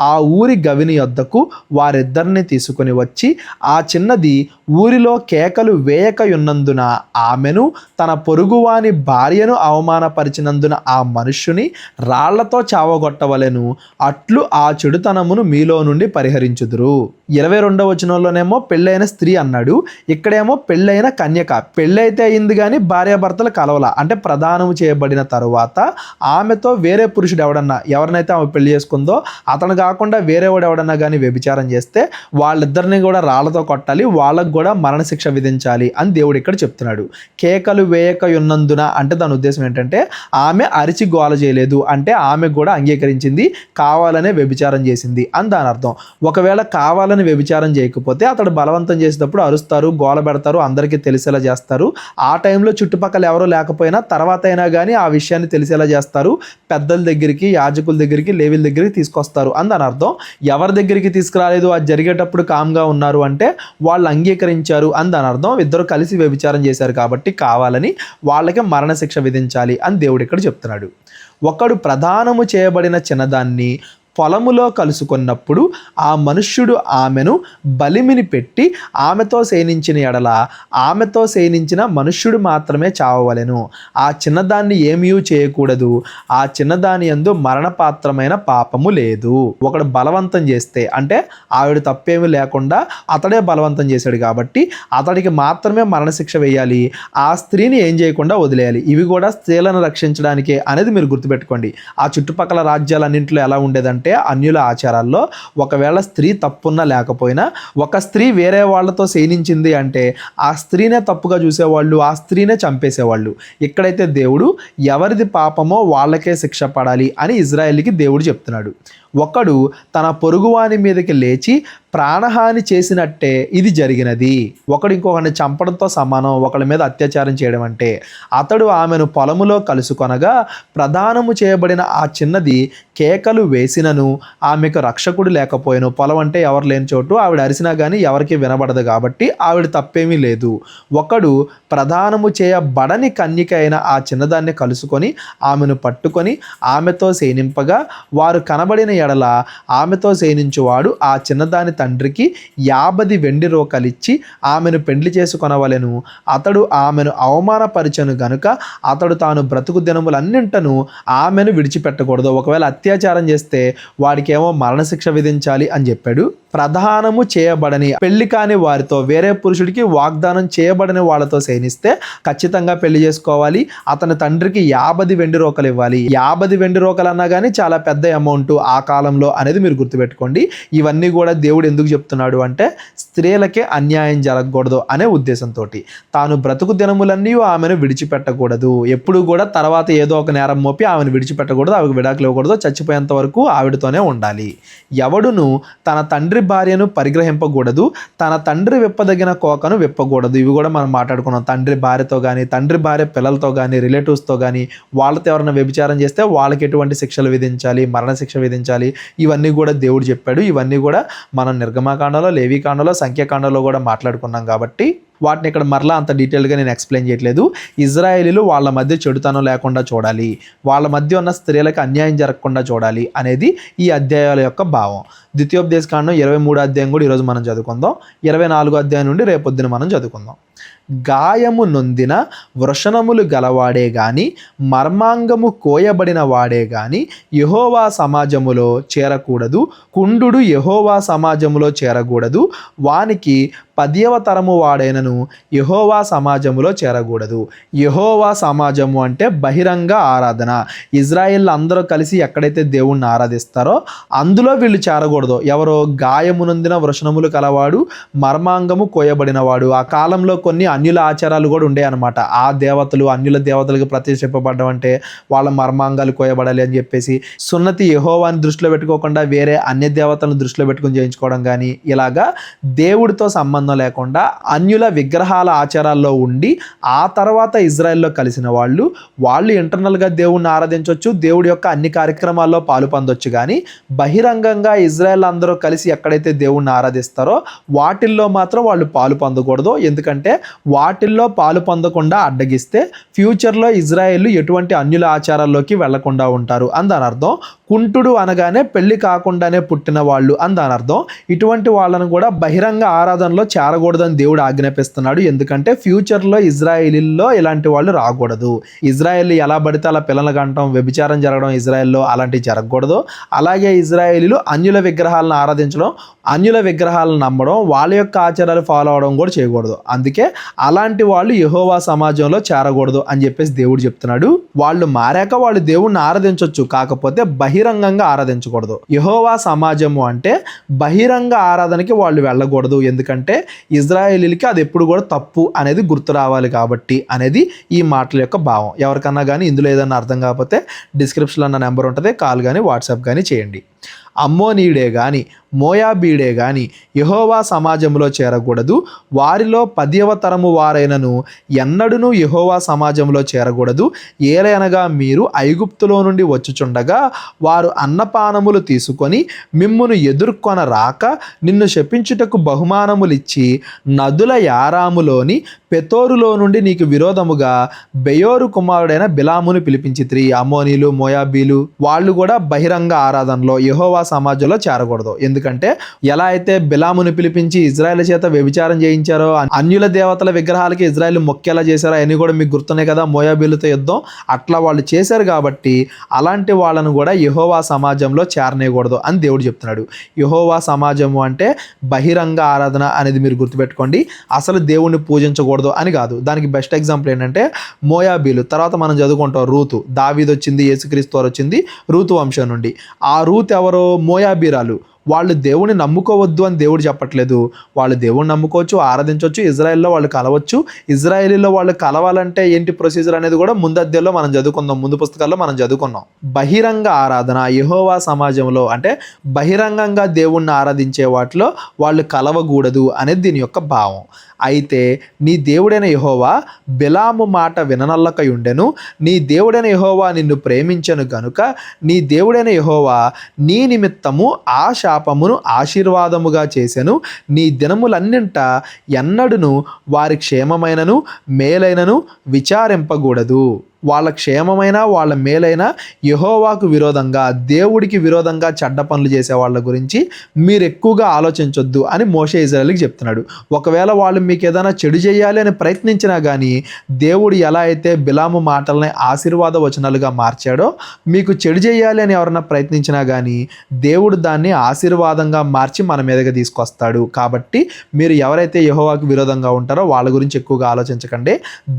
ఆ ఊరి గవిని యొద్దకు వారిద్దరిని తీసుకొని వచ్చి ఆ చిన్నది ఊరిలో కేకలు వేయకయున్నందున ఆమెను తన పొరుగువాని భార్యను అవమానపరిచినందున ఆ మనుష్యుని రాళ్లతో చావగొట్టవలెను. అట్లు ఆ చెడుతనమును మీలో నుండి పరిహరించుదురు. 22వ వచనంలోనేమో పెళ్ళైన స్త్రీ అన్నాడు, ఇక్కడేమో పెళ్ళైన కన్యక. పెళ్ళైతే అయింది కానీ భార్యాభర్తలు కలవల. అంటే ప్రదానము చేయబడిన తరువాత ఆమెతో వేరే పురుషుడు ఎవరినైతే ఆమె పెళ్లి చేసుకుందో అతను కాకుండా వేరేవాడు ఎవడన్నా కానీ వ్యభిచారం చేస్తే వాళ్ళిద్దరిని కూడా రాళ్లతో కొట్టాలి, వాళ్ళకు కూడా మరణశిక్ష విధించాలి అని దేవుడు ఇక్కడ చెప్తున్నాడు. కేకలు వేయకయున్నందున అంటే దాని ఉద్దేశం ఏంటంటే ఆమె అరిచి గోల చేయలేదు, అంటే ఆమె కూడా అంగీకరించింది, కావాలనే వ్యభిచారం చేసింది అని దాని అర్థం. ఒకవేళ కావాలని వ్యభిచారం చేయకపోతే అతడు బలవంతం చేసేటప్పుడు అరుస్తారు, గోల పెడతారు, అందరికీ తెలిసేలా చేస్తారు. ఆ టైంలో చుట్టుపక్కల ఎవరో లేకపోయినా తర్వాత అయినా కానీ ఆ విషయాన్ని తెలిసేలా చేస్తారు. పెద్దల దగ్గరికి, యాజకుల దగ్గరికి, లేవీల దగ్గరికి తీసుకొస్తారు అని దాని అర్థం. ఎవరి దగ్గరికి తీసుకురాలేదు, అది జరిగేటప్పుడు కామ్గా ఉన్నారు అంటే వాళ్ళు అంగీకరించారు అని దాని అర్థం. ఇద్దరు కలిసి వ్యభిచారం చేశారు కాబట్టి కావాలని వాళ్ళకి మరణశిక్ష విధించాలి అని దేవుడు ఇక్కడ చెప్తున్నాడు. ఒకడు ప్రదానము చేయబడిన చిన్నదాన్ని పొలములో కలుసుకున్నప్పుడు ఆ మనుష్యుడు ఆమెను బలిమిని పెట్టి ఆమెతో శయనించిన ఎడల ఆమెతో శయనించిన మనుష్యుడు మాత్రమే చావవలెను. ఆ చిన్నదాన్ని ఏమీ చేయకూడదు. ఆ చిన్నదాని యందు మరణపాత్రమైన పాపము లేదు. ఒకడు బలవంతం చేస్తే అంటే ఆవిడ తప్పేమీ లేకుండా అతడే బలవంతం చేశాడు కాబట్టి అతడికి మాత్రమే మరణశిక్ష వేయాలి. ఆ స్త్రీని ఏం చేయకుండా వదిలేయాలి. ఇవి కూడా స్త్రీలను రక్షించడానికే అనేది మీరు గుర్తుపెట్టుకోండి. ఆ చుట్టుపక్కల రాజ్యాలన్నింటిలో ఎలా ఉండేదంటే అన్యుల ఆచారాల్లో ఒకవేళ స్త్రీ తప్పున్నా లేకపోయినా ఒక స్త్రీ వేరే వాళ్ళతో శయనించింది అంటే ఆ స్త్రీనే తప్పుగా చూసేవాళ్ళు, ఆ స్త్రీనే చంపేసేవాళ్ళు. ఇక్కడైతే దేవుడు ఎవరిది పాపమో వాళ్ళకే శిక్ష పడాలి అని ఇజ్రాయేలుకి దేవుడు చెప్తున్నాడు. ఒకడు తన పొరుగువాని మీదకి లేచి ప్రాణహాని చేసినట్టే ఇది జరిగినది. ఒకడు ఇంకొకరిని చంపడంతో సమానం ఒకళ్ళ మీద అత్యాచారం చేయడం అంటే. అతడు ఆమెను పొలములో కలుసుకొనగా ప్రదానము చేయబడిన ఆ చిన్నది కేకలు వేసినను ఆమెకు రక్షకుడు లేకపోయాను. పొలం అంటే ఎవరు లేని చోటు, ఆవిడ అరిసినా కానీ ఎవరికి వినబడదు కాబట్టి ఆవిడ తప్పేమీ లేదు. ఒకడు ప్రదానము చేయబడని కన్యక అయిన ఆ చిన్నదాన్ని కలుసుకొని ఆమెను పట్టుకొని ఆమెతో శయనింపగా వారు కనబడిన ఎడల ఆమెతో శయనించువాడు ఆ చిన్నదాని తండ్రికి 50 వెండి రూకలిచ్చి ఆమెను పెండ్లి చేసుకొనవలెను. అతడు ఆమెను అవమానపరిచెను గనుక అతడు తాను బ్రతుకు దినములన్నింటను ఆమెను విడిచిపెట్టకూడదు. ఒకవేళ అత్యాచారం చేస్తే వాడికేమో మరణశిక్ష విధించాలి అని చెప్పాడు. ప్రదానము చేయబడని పెళ్లి కాని వారితో, వేరే పురుషుడికి వాగ్దానం చేయబడని వాళ్ళతో శయనిస్తే ఖచ్చితంగా పెళ్లి చేసుకోవాలి. అతని తండ్రికి 50 వెండి రూకలు ఇవ్వాలి. 50 వెండి రూకలు అన్నా కానీ చాలా పెద్ద అమౌంట్ ఆ కాలంలో అనేది మీరు గుర్తుపెట్టుకోండి. ఇవన్నీ కూడా దేవుడు ఎందుకు చెప్తున్నాడు అంటే స్త్రీలకే అన్యాయం జరగకూడదు అనే ఉద్దేశంతో. తాను బ్రతుకు దినములన్నీ ఆమెను విడిచిపెట్టకూడదు. ఎప్పుడు కూడా తర్వాత ఏదో ఒక నేరం మోపి ఆమెను విడిచిపెట్టకూడదు, ఆమెకు విడాకులు ఇవ్వకూడదు, చచ్చిపోయేంత వరకు ఆవిడతోనే ఉండాలి. ఎవడును తన తండ్రి భార్యను పరిగ్రహింపకూడదు, తన తండ్రి విప్పదగిన కోకను విప్పకూడదు. ఇవి కూడా మనం మాట్లాడుకున్నాం. తండ్రి భార్యతో కానీ, తండ్రి భార్య పిల్లలతో కానీ, రిలేటివ్స్తో కానీ వాళ్ళతో ఎవరైనా వ్యభిచారం చేస్తే వాళ్ళకి ఎటువంటి శిక్షలు విధించాలి, మరణశిక్ష విధించాలి, ఇవన్నీ కూడా దేవుడు చెప్పాడు. ఇవన్నీ కూడా మనం నిర్గమకాండంలో, లేవీకాండంలో, సంఖ్యాకాండంలో కూడా మాట్లాడుకున్నాం కాబట్టి వాటిని ఇక్కడ మరలా అంత డీటెయిల్గా నేను ఎక్స్ప్లెయిన్ చేయట్లేదు. ఇజ్రాయేలీలు వాళ్ళ మధ్య చెడుతనం లేకుండా చూడాలి, వాళ్ళ మధ్య ఉన్న స్త్రీలకు అన్యాయం జరగకుండా చూడాలి అనేది ఈ అధ్యాయాల యొక్క భావం. ద్వితీయోపదేశకాండం 23వ అధ్యాయం కూడా ఈరోజు మనం చదువుకుందాం. 24వ అధ్యాయం నుండి రేపొద్దున మనం చదువుకుందాం. గాయము నొందిన వృషణములు గలవాడే గాని, మర్మాంగము కోయబడిన వాడే గాని యెహోవా సమాజములో చేరకూడదు. కుండు యెహోవా సమాజములో చేరకూడదు. వానికి 10వ తరము వాడైనను యెహోవా సమాజములో చేరకూడదు. యెహోవా సమాజము అంటే బహిరంగ ఆరాధన. ఇజ్రాయేల్ అందరూ కలిసి ఎక్కడైతే దేవుణ్ణి ఆరాధిస్తారో అందులో వీళ్ళు చేరకూడదు. ఎవరో గాయము నొందిన వృషణములు కలవాడు, మర్మాంగము కోయబడినవాడు. ఆ కాలంలో కొన్ని అన్యుల ఆచారాలు కూడా ఉండే అనమాట. ఆ దేవతలు అన్యుల దేవతలకు ప్రతిష్ఠింపబడ్డం అంటే వాళ్ళ మర్మాంగాలు కోయబడాలి అని చెప్పేసి సున్నతి యెహోవాని దృష్టిలో పెట్టుకోకుండా వేరే అన్య దేవతలను దృష్టిలో పెట్టుకుని చేయించుకోవడం కానీ, ఇలాగా దేవుడితో సంబంధం లేకుండా అన్యుల విగ్రహాల ఆచారాల్లో ఉండి ఆ తర్వాత ఇజ్రాయెల్లో కలిసిన వాళ్ళు ఇంటర్నల్గా దేవుణ్ణి ఆరాధించవచ్చు, దేవుడి యొక్క అన్ని కార్యక్రమాల్లో పాలు పొందొచ్చు. కానీ బహిరంగంగా ఇజ్రాయెల్ అందరూ కలిసి ఎక్కడైతే దేవుణ్ణి ఆరాధిస్తారో వాటిల్లో మాత్రం వాళ్ళు పాలు పొందకూడదు. ఎందుకంటే వాటిల్లో పాలు పొందకుండా అడ్డగిస్తే ఫ్యూచర్లో ఇజ్రాయేల్ ఎటువంటి అన్యుల ఆచారాల్లోకి వెళ్లకుండా ఉంటారు అని దాని అర్థం. కుంటుడు అనగానే పెళ్లి కాకుండానే పుట్టిన వాళ్ళు అని దాని అర్థం. ఇటువంటి వాళ్ళను కూడా బహిరంగ ఆరాధనలో చేరకూడదని దేవుడు ఆజ్ఞాపిస్తున్నాడు. ఎందుకంటే ఫ్యూచర్లో ఇజ్రాయేలీల్లో ఇలాంటి వాళ్ళు రాకూడదు. ఇజ్రాయేల్ ఎలా పడితే అలా పిల్లలు కంటం, వ్యభిచారం జరగడం ఇజ్రాయెల్లో అలాంటివి జరగకూడదు. అలాగే ఇజ్రాయేలీలు అన్యుల విగ్రహాలను ఆరాధించడం, అన్యుల విగ్రహాలను నమ్మడం, వాళ్ళ యొక్క ఆచారాలు ఫాలో అవడం కూడా చేయకూడదు. అందుకే అలాంటి వాళ్ళు యెహోవా సమాజంలో చేరకూడదు అని చెప్పేసి దేవుడు చెప్తున్నాడు. వాళ్ళు మారాక వాళ్ళు దేవుణ్ణి ఆరాధించవచ్చు, కాకపోతే బహిరంగంగా ఆరాధించకూడదు. యెహోవా సమాజము అంటే బహిరంగ ఆరాధనకి వాళ్ళు వెళ్ళకూడదు. ఎందుకంటే ఇజ్రాయేలీలకి అది ఎప్పుడు కూడా తప్పు అనేది గుర్తు రావాలి కాబట్టి అనేది ఈ మాటల యొక్క భావం. ఎవరికన్నా కానీ ఇందులో ఏదైనా అర్థం కాకపోతే డిస్క్రిప్షన్లో నా నెంబర్ ఉంటుంది, కాల్ కానీ వాట్సాప్ కానీ చేయండి. అమ్మోనీయుడే కానీ మోయాబీడే కానీ యెహోవా సమాజంలో చేరకూడదు. వారిలో 10వ తరము వారైనను ఎన్నడూనూ యెహోవా సమాజంలో చేరకూడదు. ఏలయనగా మీరు ఐగుప్తులో నుండి వచ్చుచుండగా వారు అన్నపానములు తీసుకొని మిమ్మును ఎదుర్కొన రాక నిన్ను శపించుటకు బహుమానములిచ్చి నదుల యారాములోని పెతోరులో నుండి నీకు విరోధముగా బెయోరు కుమారుడైన బిలామును పిలిపించితిరి. అమ్మోనీలు మోయాబీలు వాళ్ళు కూడా బహిరంగ ఆరాధనలో యెహోవా సమాజంలో చేరకూడదు. ఎందుకంటే ఎలా అయితే బిలామును పిలిపించి ఇజ్రాయెల్ చేత వ్యభిచారం చేయించారో, అన్యుల దేవతల విగ్రహాలకి ఇజ్రాయెల్ మొక్కేలా చేశారో అవన్నీ కూడా మీకు గుర్తున్నాయి కదా, మోయాబీలతో యుద్ధం అట్లా వాళ్ళు చేశారు. కాబట్టి అలాంటి వాళ్ళను కూడా యెహోవా సమాజంలో చేరనేయకూడదు అని దేవుడు చెప్తున్నాడు. యెహోవా సమాజము అంటే బహిరంగ ఆరాధన అనేది మీరు గుర్తుపెట్టుకోండి. అసలు దేవుణ్ణి పూజించకూడదు అని కాదు. దానికి బెస్ట్ ఎగ్జాంపుల్ ఏంటంటే మోయాబీలు. తర్వాత మనం చదువుకుంటాం రూతు. దావీదు వచ్చింది, యేసుక్రీస్తు వారు వచ్చింది రూతు వంశం నుండి. ఆ రూతు ఎవరో మోయాబీరాలు. వాళ్ళు దేవుని నమ్ముకోవద్దు అని దేవుడు చెప్పట్లేదు. వాళ్ళు దేవుని నమ్ముకోవచ్చు, ఆరాధించవచ్చు, ఇజ్రాయెల్లో వాళ్ళు కలవచ్చు. ఇజ్రాయేలీలో వాళ్ళు కలవాలంటే ఏంటి ప్రొసీజర్ అనేది కూడా ముందు అధ్యాయంలో మనం చదువుకుందాం, ముందు పుస్తకాల్లో మనం చదువుకున్నాం. బహిరంగ ఆరాధన యెహోవా సమాజంలో అంటే బహిరంగంగా దేవుణ్ణి ఆరాధించే వాటిలో వాళ్ళు కలవకూడదు అనేది దీని యొక్క భావం. అయితే నీ దేవుడైన యెహోవా బిలాము మాట విననల్లకై ఉండెను. నీ దేవుడైన యెహోవా నిన్ను ప్రేమించెను గనుక నీ దేవుడైన యెహోవా నీ నిమిత్తము ఆ శాపమును ఆశీర్వాదముగా చేసెను. నీ దినములన్నింట ఎన్నడును వారి క్షేమమైనను మేలైనను విచారింపకూడదు. వాళ్ళ క్షేమమైన వాళ్ళ మేలైన యెహోవాకు విరోధంగా, దేవుడికి విరోధంగా చెడ్డ పనులు చేసే వాళ్ళ గురించి మీరు ఎక్కువగా ఆలోచించొద్దు అని మోషే ఇజ్రాయేలుకి చెప్తున్నాడు. ఒకవేళ వాళ్ళు మీకు ఏదైనా చెడు చేయాలి అని ప్రయత్నించినా కానీ దేవుడు ఎలా అయితే బిలాము మాటల్ని ఆశీర్వాద వచనాలుగా మార్చాడో, మీకు చెడు చేయాలి అని ఎవరన్నా ప్రయత్నించినా కానీ దేవుడు దాన్ని ఆశీర్వాదంగా మార్చి మన మీదగా తీసుకొస్తాడు. కాబట్టి మీరు ఎవరైతే యెహోవాకు విరోధంగా ఉంటారో వాళ్ళ గురించి ఎక్కువగా ఆలోచించకండి,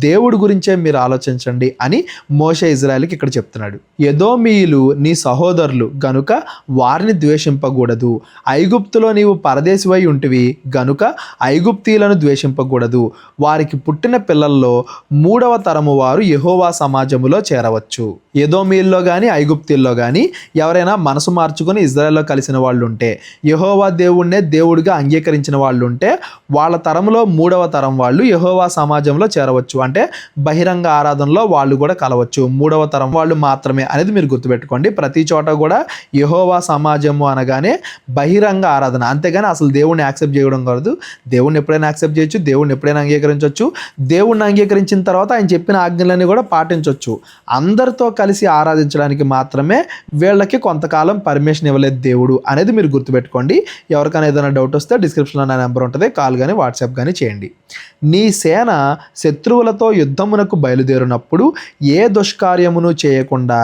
దేవుడి గురించే మీరు ఆలోచించండి అని మోషే ఇజ్రాయేలుకి ఇక్కడ చెప్తున్నాడు. ఎదోమీయులు నీ సహోదరులు గనుక వారిని ద్వేషింపకూడదు. ఐగుప్తులో నీవు పరదేశివై ఉంటివి గనుక ఐగుప్తీయులను ద్వేషింపకూడదు. వారికి పుట్టిన పిల్లల్లో 3వ తరము వారు యెహోవా సమాజములో చేరవచ్చు. ఎదోమీయుల్లో కానీ ఐగుప్తీయుల్లో కానీ ఎవరైనా మనసు మార్చుకొని ఇజ్రాయెల్లో కలిసిన వాళ్ళు ఉంటే, యెహోవా దేవుణ్ణే దేవుడిగా అంగీకరించిన వాళ్ళు ఉంటే, వాళ్ళ తరములో 3వ తరం వాళ్ళు యెహోవా సమాజంలో చేరవచ్చు. అంటే బహిరంగ ఆరాధనలో వాళ్ళు కూడా కలవచ్చు. 3వ తరం వాళ్ళు మాత్రమే అనేది మీరు గుర్తుపెట్టుకోండి. ప్రతి చోట కూడా యెహోవా సమాజము అనగానే బహిరంగ ఆరాధన, అంతేగాని అసలు దేవుణ్ణి యాక్సెప్ట్ చేయడం కాదు. దేవుణ్ణి ఎప్పుడైనా యాక్సెప్ట్ చేయొచ్చు, దేవుణ్ణి ఎప్పుడైనా అంగీకరించవచ్చు. దేవుణ్ణి అంగీకరించిన తర్వాత ఆయన చెప్పిన ఆజ్ఞలన్నీ కూడా పాటించవచ్చు. అందరితో కలిసి ఆరాధించడానికి మాత్రమే వీళ్ళకి కొంతకాలం పర్మిషన్ ఇవ్వలేదు దేవుడు అనేది మీరు గుర్తుపెట్టుకోండి. ఎవరికైనా ఏదైనా డౌట్ వస్తే డిస్క్రిప్షన్లో నా నెంబర్ ఉంటుంది, కాల్ కానీ వాట్సాప్ కానీ చేయండి. నీ సేన శత్రువులతో యుద్ధమునకు బయలుదేరినప్పుడు ఏ దుష్కార్యమును చేయకుండా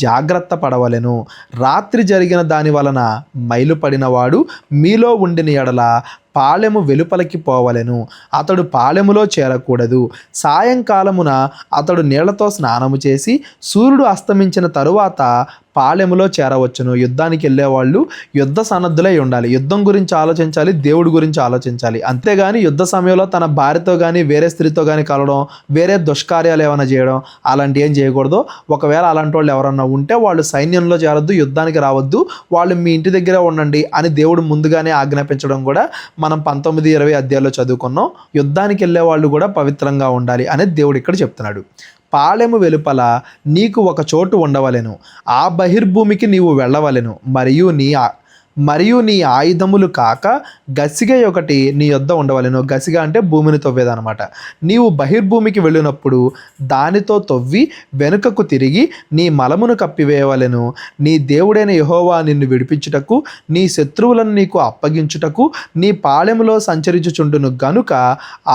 జాగ్రత్త పడవలెను. రాత్రి జరిగిన దాని వలన మైలుపడినవాడు మీలో ఉండిన ఎడల పాలెము వెలుపలికి పోవలెను. అతడు పాలెములో చేరకూడదు. సాయంకాలమున అతడు నీళ్లతో స్నానము చేసి సూర్యుడు అస్తమించిన తరువాత పాలెములో చేరవచ్చును. యుద్ధానికి వెళ్ళేవాళ్ళు యుద్ధ సన్నద్ధులై ఉండాలి. యుద్ధం గురించి ఆలోచించాలి, దేవుడి గురించి ఆలోచించాలి. అంతేగాని యుద్ధ సమయంలో తన భార్యతో కానీ వేరే స్త్రీతో కానీ కలవడం, వేరే దుష్కార్యాలు ఏమైనా చేయడం అలాంటి ఏం చేయకూడదు. ఒకవేళ అలాంటి వాళ్ళు ఎవరన్నా ఉంటే వాళ్ళు సైన్యంలో చేరొద్దు, యుద్ధానికి రావద్దు, వాళ్ళు మీ ఇంటి దగ్గరే ఉండండి అని దేవుడు ముందుగానే ఆజ్ఞాపించడం కూడా మనం 19-20 అధ్యాయాల్లో చదువుకున్నాం. యుద్ధానికి వెళ్ళే వాళ్ళు కూడా పవిత్రంగా ఉండాలి అనేది దేవుడు ఇక్కడ చెప్తున్నాడు. పాలెము వెలుపల నీకు ఒక చోటు ఉండవలెను, ఆ బహిర్భూమికి నీవు వెళ్ళవలెను, మరియు మరియు నీ ఆయుధములు కాక గసిగ ఒకటి నీ యొద్ద ఉండవలెను. గసిగ అంటే భూమిని తవ్వేదనమాట. నీవు బహిర్భూమికి వెళ్ళినప్పుడు దానితో తవ్వి వెనుకకు తిరిగి నీ మలమును కప్పివేయవలెను. నీ దేవుడైన యెహోవా నిన్ను విడిపించుటకు నీ శత్రువులను నీకు అప్పగించుటకు నీ పాళెములో సంచరించుచుండును గనుక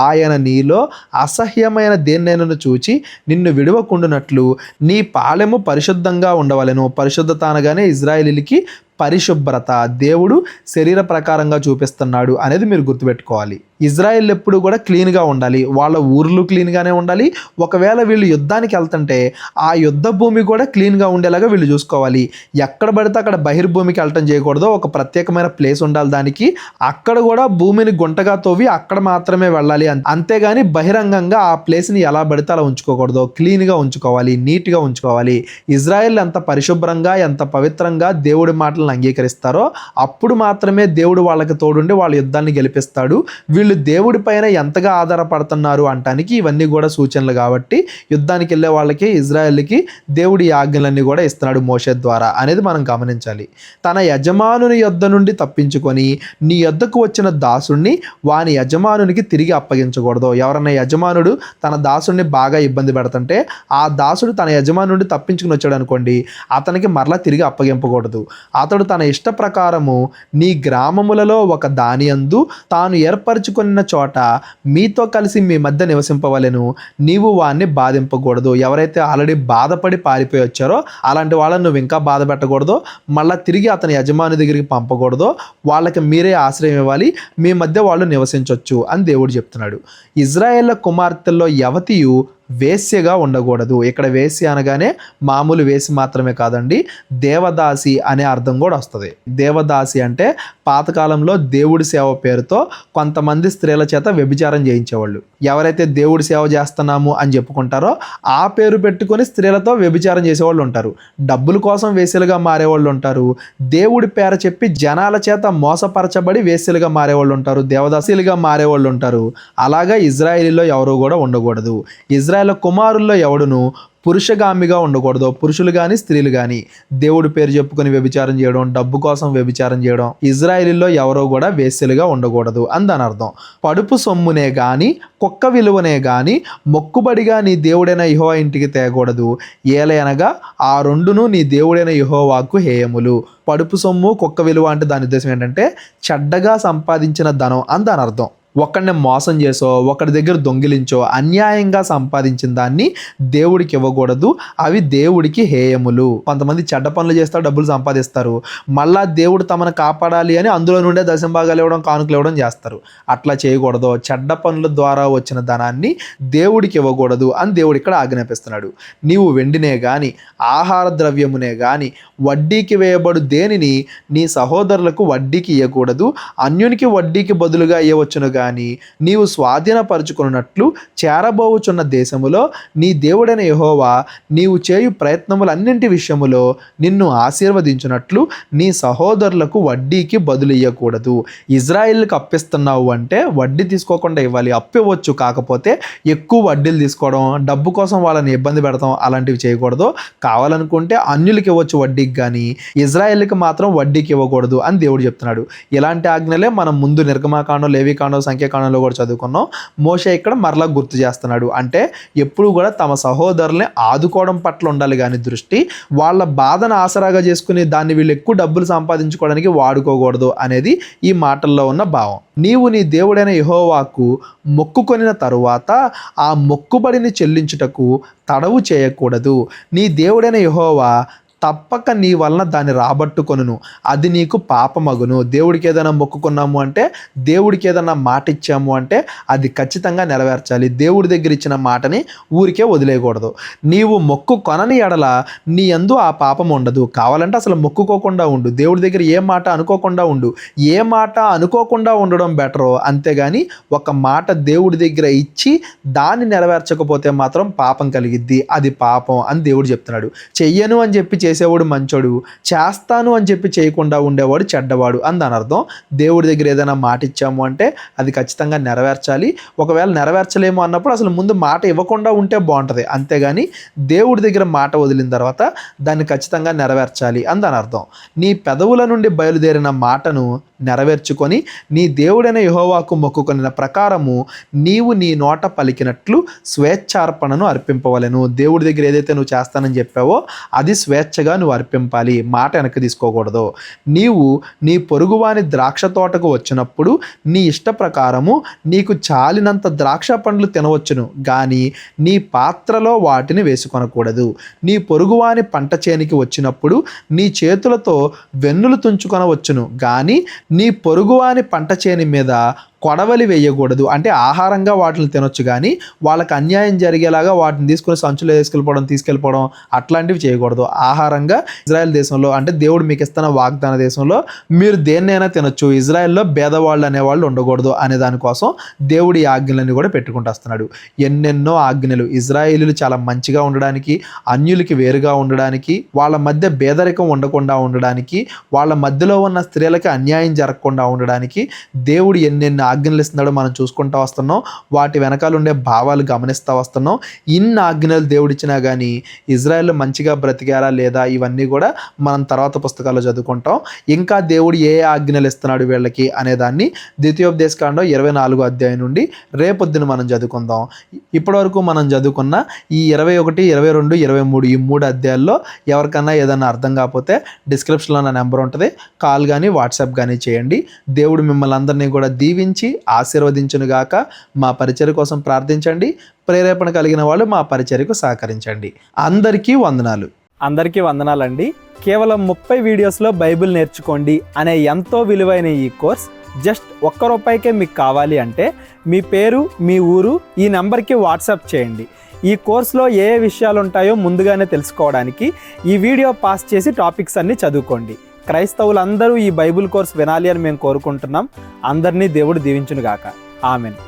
ఆయన నీలో అసహ్యమైన దేన్నైనను చూచి నిన్ను విడవకుండునట్లు నీ పాళెము పరిశుద్ధంగా ఉండవలెను. పరిశుద్ధత అనగానే ఇజ్రాయేలీలకి పరిశుభ్రత దేవుడు శరీర ప్రకారంగా చూపిస్తున్నాడు అనేది మీరు గుర్తుపెట్టుకోవాలి. ఇజ్రాయెల్ ఎప్పుడు కూడా క్లీన్గా ఉండాలి, వాళ్ళ ఊర్లు క్లీన్గానే ఉండాలి. ఒకవేళ వీళ్ళు యుద్ధానికి వెళ్తుంటే ఆ యుద్ధ భూమి కూడా క్లీన్గా ఉండేలాగా వీళ్ళు చూసుకోవాలి. ఎక్కడ పడితే అక్కడ బహిర్భూమికి వెళ్ళటం చేయకూడదు, ఒక ప్రత్యేకమైన ప్లేస్ ఉండాలి దానికి. అక్కడ కూడా భూమిని గుంటగా తవ్వి అక్కడ మాత్రమే వెళ్ళాలి. అంతేగాని బహిరంగంగా ఆ ప్లేస్ని ఎలా పడితే అలా ఉంచుకోకూడదు, క్లీన్గా ఉంచుకోవాలి, నీట్గా ఉంచుకోవాలి. ఇజ్రాయెల్ ఎంత పరిశుభ్రంగా ఎంత పవిత్రంగా దేవుడి మాటలను అంగీకరిస్తారో అప్పుడు మాత్రమే దేవుడు వాళ్ళకి తోడుండి వాళ్ళ యుద్ధాన్ని గెలిపిస్తాడు. వీళ్ళు దేవుడి పైన ఎంతగా ఆధారపడుతున్నారు అంటానికి ఇవన్నీ కూడా సూచనలు. కాబట్టి యుద్ధానికి వెళ్ళే వాళ్ళకి ఇజ్రాయెల్కి దేవుడి ఆజ్ఞలన్నీ కూడా ఇస్తున్నాడు మోషే ద్వారా అనేది మనం గమనించాలి. తన యజమానుని యొద్ద నుండి తప్పించుకొని నీ యొద్దకు వచ్చిన దాసుడిని వాని యజమానునికి తిరిగి అప్పగించకూడదు. ఎవరన్నా యజమానుడు తన దాసుడిని బాగా ఇబ్బంది పెడుతుంటే ఆ దాసుడు తన యజమాని నుండి తప్పించుకుని వచ్చాడు అనుకోండి, అతనికి మరలా తిరిగి అప్పగింపకూడదు. అతడు తన ఇష్ట ప్రకారము నీ గ్రామములలో ఒక దానియందు తాను ఏర్పరచుకున్న చోట మీతో కలిసి మీ మధ్య నివసింపవలెను. నీవు వారిని బాధింపకూడదు. ఎవరైతే ఆల్రెడీ బాధపడి పారిపోయి వచ్చారో అలాంటి వాళ్ళని నువ్వు ఇంకా బాధ పెట్టకూడదు, మళ్ళీ తిరిగి అతని యజమాని దగ్గరికి పంపకూడదు. వాళ్ళకి మీరే ఆశ్రయం ఇవ్వాలి, మీ మధ్య వాళ్ళు నివసించవచ్చు అని దేవుడు చెప్తున్నాడు. ఇజ్రాయేళ్ల కుమార్తెల్లో యవతియు వేశ్యగా ఉండకూడదు. ఇక్కడ వేశ్య అనగానే మామూలు వేసి మాత్రమే కాదండి, దేవదాసి అనే అర్థం కూడా వస్తుంది. దేవదాసి అంటే పాతకాలంలో దేవుడి సేవ పేరుతో కొంతమంది స్త్రీల చేత వ్యభిచారం చేయించేవాళ్ళు. ఎవరైతే దేవుడి సేవ చేస్తున్నాము అని చెప్పుకుంటారో ఆ పేరు పెట్టుకొని స్త్రీలతో వ్యభిచారం చేసేవాళ్ళు ఉంటారు. డబ్బుల కోసం వేశ్యలుగా మారేవాళ్ళు ఉంటారు. దేవుడి పేర చెప్పి జనాల చేత మోసపరచబడి వేశ్యలుగా మారేవాళ్ళు ఉంటారు, దేవదాసీలుగా మారేవాళ్ళు ఉంటారు. అలాగా ఇజ్రాయేలీలో ఎవరు కూడా ఉండకూడదు. ఇజ్రాయేల్ కుమారుల్లో ఎవడును పురుషగామిగా ఉండకూడదు. పురుషులు కానీ స్త్రీలు కానీ దేవుడి పేరు చెప్పుకొని వ్యభిచారం చేయడం, డబ్బు కోసం వ్యభిచారం చేయడం ఇజ్రాయేలీలో ఎవరో కూడా వేశ్యలుగా ఉండకూడదు అని దాని అర్థం. పడుపు సొమ్మునే గాని కుక్క విలువనే గాని మొక్కుబడిగా నీ దేవుడైన యెహోవా ఇంటికి తేకూడదు. ఏలయనగా ఆ రెండును నీ దేవుడైన యెహోవాకు హేయములు. పడుపు సొమ్ము కుక్క విలువ అంటే దాని ఉద్దేశం ఏంటంటే చెడ్డగా సంపాదించిన ధనం అని దాని అర్థం. ఒకడిని మోసం చేసో ఒకడి దగ్గర దొంగిలించో అన్యాయంగా సంపాదించిన దాన్ని దేవుడికి ఇవ్వకూడదు. అవి దేవుడికి హేయములు. కొంతమంది చెడ్డ పనులు చేస్తారు, డబ్బులు సంపాదిస్తారు, మళ్ళా దేవుడు తమను కాపాడాలి అని అందులో నుండే దశంభాగాలు ఇవ్వడం, కానుకలు ఇవ్వడం చేస్తారు. అట్లా చేయకూడదు. చెడ్డ పనుల ద్వారా వచ్చిన ధనాన్ని దేవుడికి ఇవ్వకూడదు అని దేవుడు ఇక్కడ ఆజ్ఞాపిస్తున్నాడు. నీవు వెండినే గాని ఆహార ద్రవ్యమునే గాని వడ్డీకి వేయబడు దేనిని నీ సహోదరులకు వడ్డీకి ఇవ్వకూడదు. అన్యునికి వడ్డీకి బదులుగా ఇవ్వవచ్చును గాని నీవు స్వాధీనపరుచుకున్నట్లు చేరబోవుచున్న దేశములో నీ దేవుడైన యెహోవా నీవు చేయు ప్రయత్నములన్నింటి విషయములో నిన్ను ఆశీర్వదించున్నట్లు నీ సహోదరులకు వడ్డీకి బదులు ఇవ్వకూడదు. ఇజ్రాయిల్కి అప్పిస్తున్నావు అంటే వడ్డీ తీసుకోకుండా ఇవ్వాలి. అప్పివ్వచ్చు, కాకపోతే ఎక్కువ వడ్డీలు తీసుకోవడం, డబ్బు కోసం వాళ్ళని ఇబ్బంది పెడతాం అలాంటివి చేయకూడదు. కావాలనుకుంటే అన్యులకి ఇవ్వచ్చు వడ్డీకి, కానీ ఇజ్రాయిల్కి మాత్రం వడ్డీకి ఇవ్వకూడదు అని దేవుడు చెప్తున్నాడు. ఇలాంటి ఆజ్ఞలే మనం ముందు నిర్గమాకాండం, లేవీకాండం, సంఖ్యాకాండంలో కూడా చదువుకున్నాం. మోషే ఇక్కడ మరలా గుర్తు చేస్తున్నాడు. అంటే ఎప్పుడు కూడా తమ సహోదరుల్ని ఆదుకోవడం పట్ల ఉండాలి కానీ దృష్టి, వాళ్ళ బాధను ఆసరాగా చేసుకుని దాన్ని వీళ్ళు ఎక్కువ డబ్బులు సంపాదించుకోవడానికి వాడుకోకూడదు అనేది ఈ మాటల్లో ఉన్న భావం. నీవు నీ దేవుడైన యెహోవాకు మొక్కుకొనిన తరువాత ఆ మొక్కుబడిని చెల్లించుటకు తడవు చేయకూడదు. నీ దేవుడైన యెహోవా తప్పక నీ వలన దాన్ని రాబట్టుకొనును, అది నీకు పాపమగును. దేవుడికి ఏదైనా మొక్కుకున్నాము అంటే, దేవుడికి ఏదైనా మాట ఇచ్చాము అంటే అది ఖచ్చితంగా నెరవేర్చాలి. దేవుడి దగ్గర ఇచ్చిన మాటని ఊరికే వదిలేయకూడదు. నీవు మొక్కు కొనని ఎడల నీ యందు ఆ పాపం ఉండదు. కావాలంటే అసలు మొక్కుకోకుండా ఉండు, దేవుడి దగ్గర ఏ మాట అనుకోకుండా ఉండు. ఏ మాట అనుకోకుండా ఉండడం బెటరో, అంతేగాని ఒక మాట దేవుడి దగ్గర ఇచ్చి దాన్ని నెరవేర్చకపోతే మాత్రం పాపం కలిగిద్ది, అది పాపం అని దేవుడు చెప్తున్నాడు. చెయ్యను అని చెప్పి చేసేవాడు మంచోడు, చేస్తాను అని చెప్పి చేయకుండా ఉండేవాడు చెడ్డవాడు అని దాని అర్థం. దేవుడి దగ్గర ఏదైనా మాట ఇచ్చాము అంటే అది ఖచ్చితంగా నెరవేర్చాలి. ఒకవేళ నెరవేర్చలేము అన్నప్పుడు అసలు ముందు మాట ఇవ్వకుండా ఉంటే బాగుంటుంది. అంతేగాని దేవుడి దగ్గర మాట వదిలిన తర్వాత దాన్ని ఖచ్చితంగా నెరవేర్చాలి అని దాని అర్థం. నీ పెదవుల నుండి బయలుదేరిన మాటను నెరవేర్చుకొని నీ దేవుడైన యెహోవాకు మొక్కుకొనిన ప్రకారము నీవు నీ నోట పలికినట్లు స్వేచ్ఛార్పణను అర్పింపవలెను. దేవుడి దగ్గర ఏదైతే నువ్వు చేస్తానని చెప్పావో అది స్వేచ్ఛగా నువ్వు అర్పింపాలి, మాట వెనక్కి తీసుకోకూడదు. నీవు నీ పొరుగువాని ద్రాక్ష తోటకు వచ్చినప్పుడు నీ ఇష్ట ప్రకారము నీకు చాలినంత ద్రాక్ష పండ్లు తినవచ్చును, కానీ నీ పాత్రలో వాటిని వేసుకొనకూడదు. నీ పొరుగువాని పంట చేనికి వచ్చినప్పుడు నీ చేతులతో వెన్నులు తుంచుకొనవచ్చును, కానీ నీ పొరుగువాని పంట చేని మీద కొడవలి వేయకూడదు. అంటే ఆహారంగా వాటిని తినొచ్చు, కానీ వాళ్ళకి అన్యాయం జరిగేలాగా వాటిని తీసుకుని సంచులో తీసుకెళ్ళిపోవడం అట్లాంటివి చేయకూడదు. ఆహారంగా ఇజ్రాయెల్ దేశంలో, అంటే దేవుడు మీకు ఇస్తున్న వాగ్దాన దేశంలో మీరు దేన్నైనా తినొచ్చు, ఇజ్రాయెల్లో భేదవాళ్ళు అనేవాళ్ళు ఉండకూడదు అనే దానికోసం దేవుడి ఆజ్ఞలన్నీ కూడా పెట్టుకుంటూ వస్తున్నాడు. ఎన్నెన్నో ఆజ్ఞలు ఇజ్రాయేలీలు చాలా మంచిగా ఉండడానికి, అన్యులకి వేరుగా ఉండడానికి, వాళ్ళ మధ్య భేదరికం ఉండకుండా ఉండడానికి, వాళ్ళ మధ్యలో ఉన్న స్త్రీలకి అన్యాయం జరగకుండా ఉండడానికి దేవుడు ఎన్నెన్ని ఆజ్ఞలు ఇస్తున్నాడో మనం చూసుకుంటూ వస్తున్నాం. వాటి వెనకాల ఉండే భావాలు గమనిస్తూ వస్తున్నాం. ఇన్ని ఆజ్ఞలు దేవుడిచ్చినా కానీ ఇజ్రాయెల్ మంచిగా బ్రతికారా లేదా ఇవన్నీ కూడా మనం తర్వాత పుస్తకాల్లో చదువుకుంటాం. ఇంకా దేవుడు ఏ ఆజ్ఞలు ఇస్తున్నాడు వీళ్ళకి అనేదాన్ని ద్వితీయోపదేశకాండం 24వ అధ్యాయం నుండి రేపొద్దున మనం చదువుకుందాం. ఇప్పటివరకు మనం చదువుకున్న ఈ 21, 22, 23 ఈ 3 అధ్యాయాల్లో ఎవరికన్నా ఏదైనా అర్థం కాకపోతే డిస్క్రిప్షన్లో నా నెంబర్ ఉంటుంది, కాల్ కానీ వాట్సాప్ కానీ చేయండి. దేవుడు మిమ్మల్ని అందరినీ కూడా దీవించి ఆశీర్వదించునుగాక. మా పరిచర్య కోసం ప్రార్థించండి. ప్రేరేపణ కలిగిన వాళ్ళు మా పరిచర్యకు సహకరించండి. అందరికీ వందనాలు. అందరికీ వందనాలండి. కేవలం 30 వీడియోస్లో బైబిల్ నేర్చుకోండి అనే ఎంతో విలువైన ఈ కోర్స్ జస్ట్ ₹1 మీకు కావాలి అంటే మీ పేరు, మీ ఊరు ఈ నెంబర్కి వాట్సాప్ చేయండి. ఈ కోర్సులో ఏ విషయాలు ఉంటాయో ముందుగానే తెలుసుకోవడానికి ఈ వీడియో పాస్ చేసి టాపిక్స్ అన్నీ చదువుకోండి. క్రైస్తవులందరూ ఈ బైబిల్ కోర్స్ వినాలి అని మేము కోరుకుంటున్నాం. అందరినీ దేవుడు దీవించునుగాక. ఆమెన్.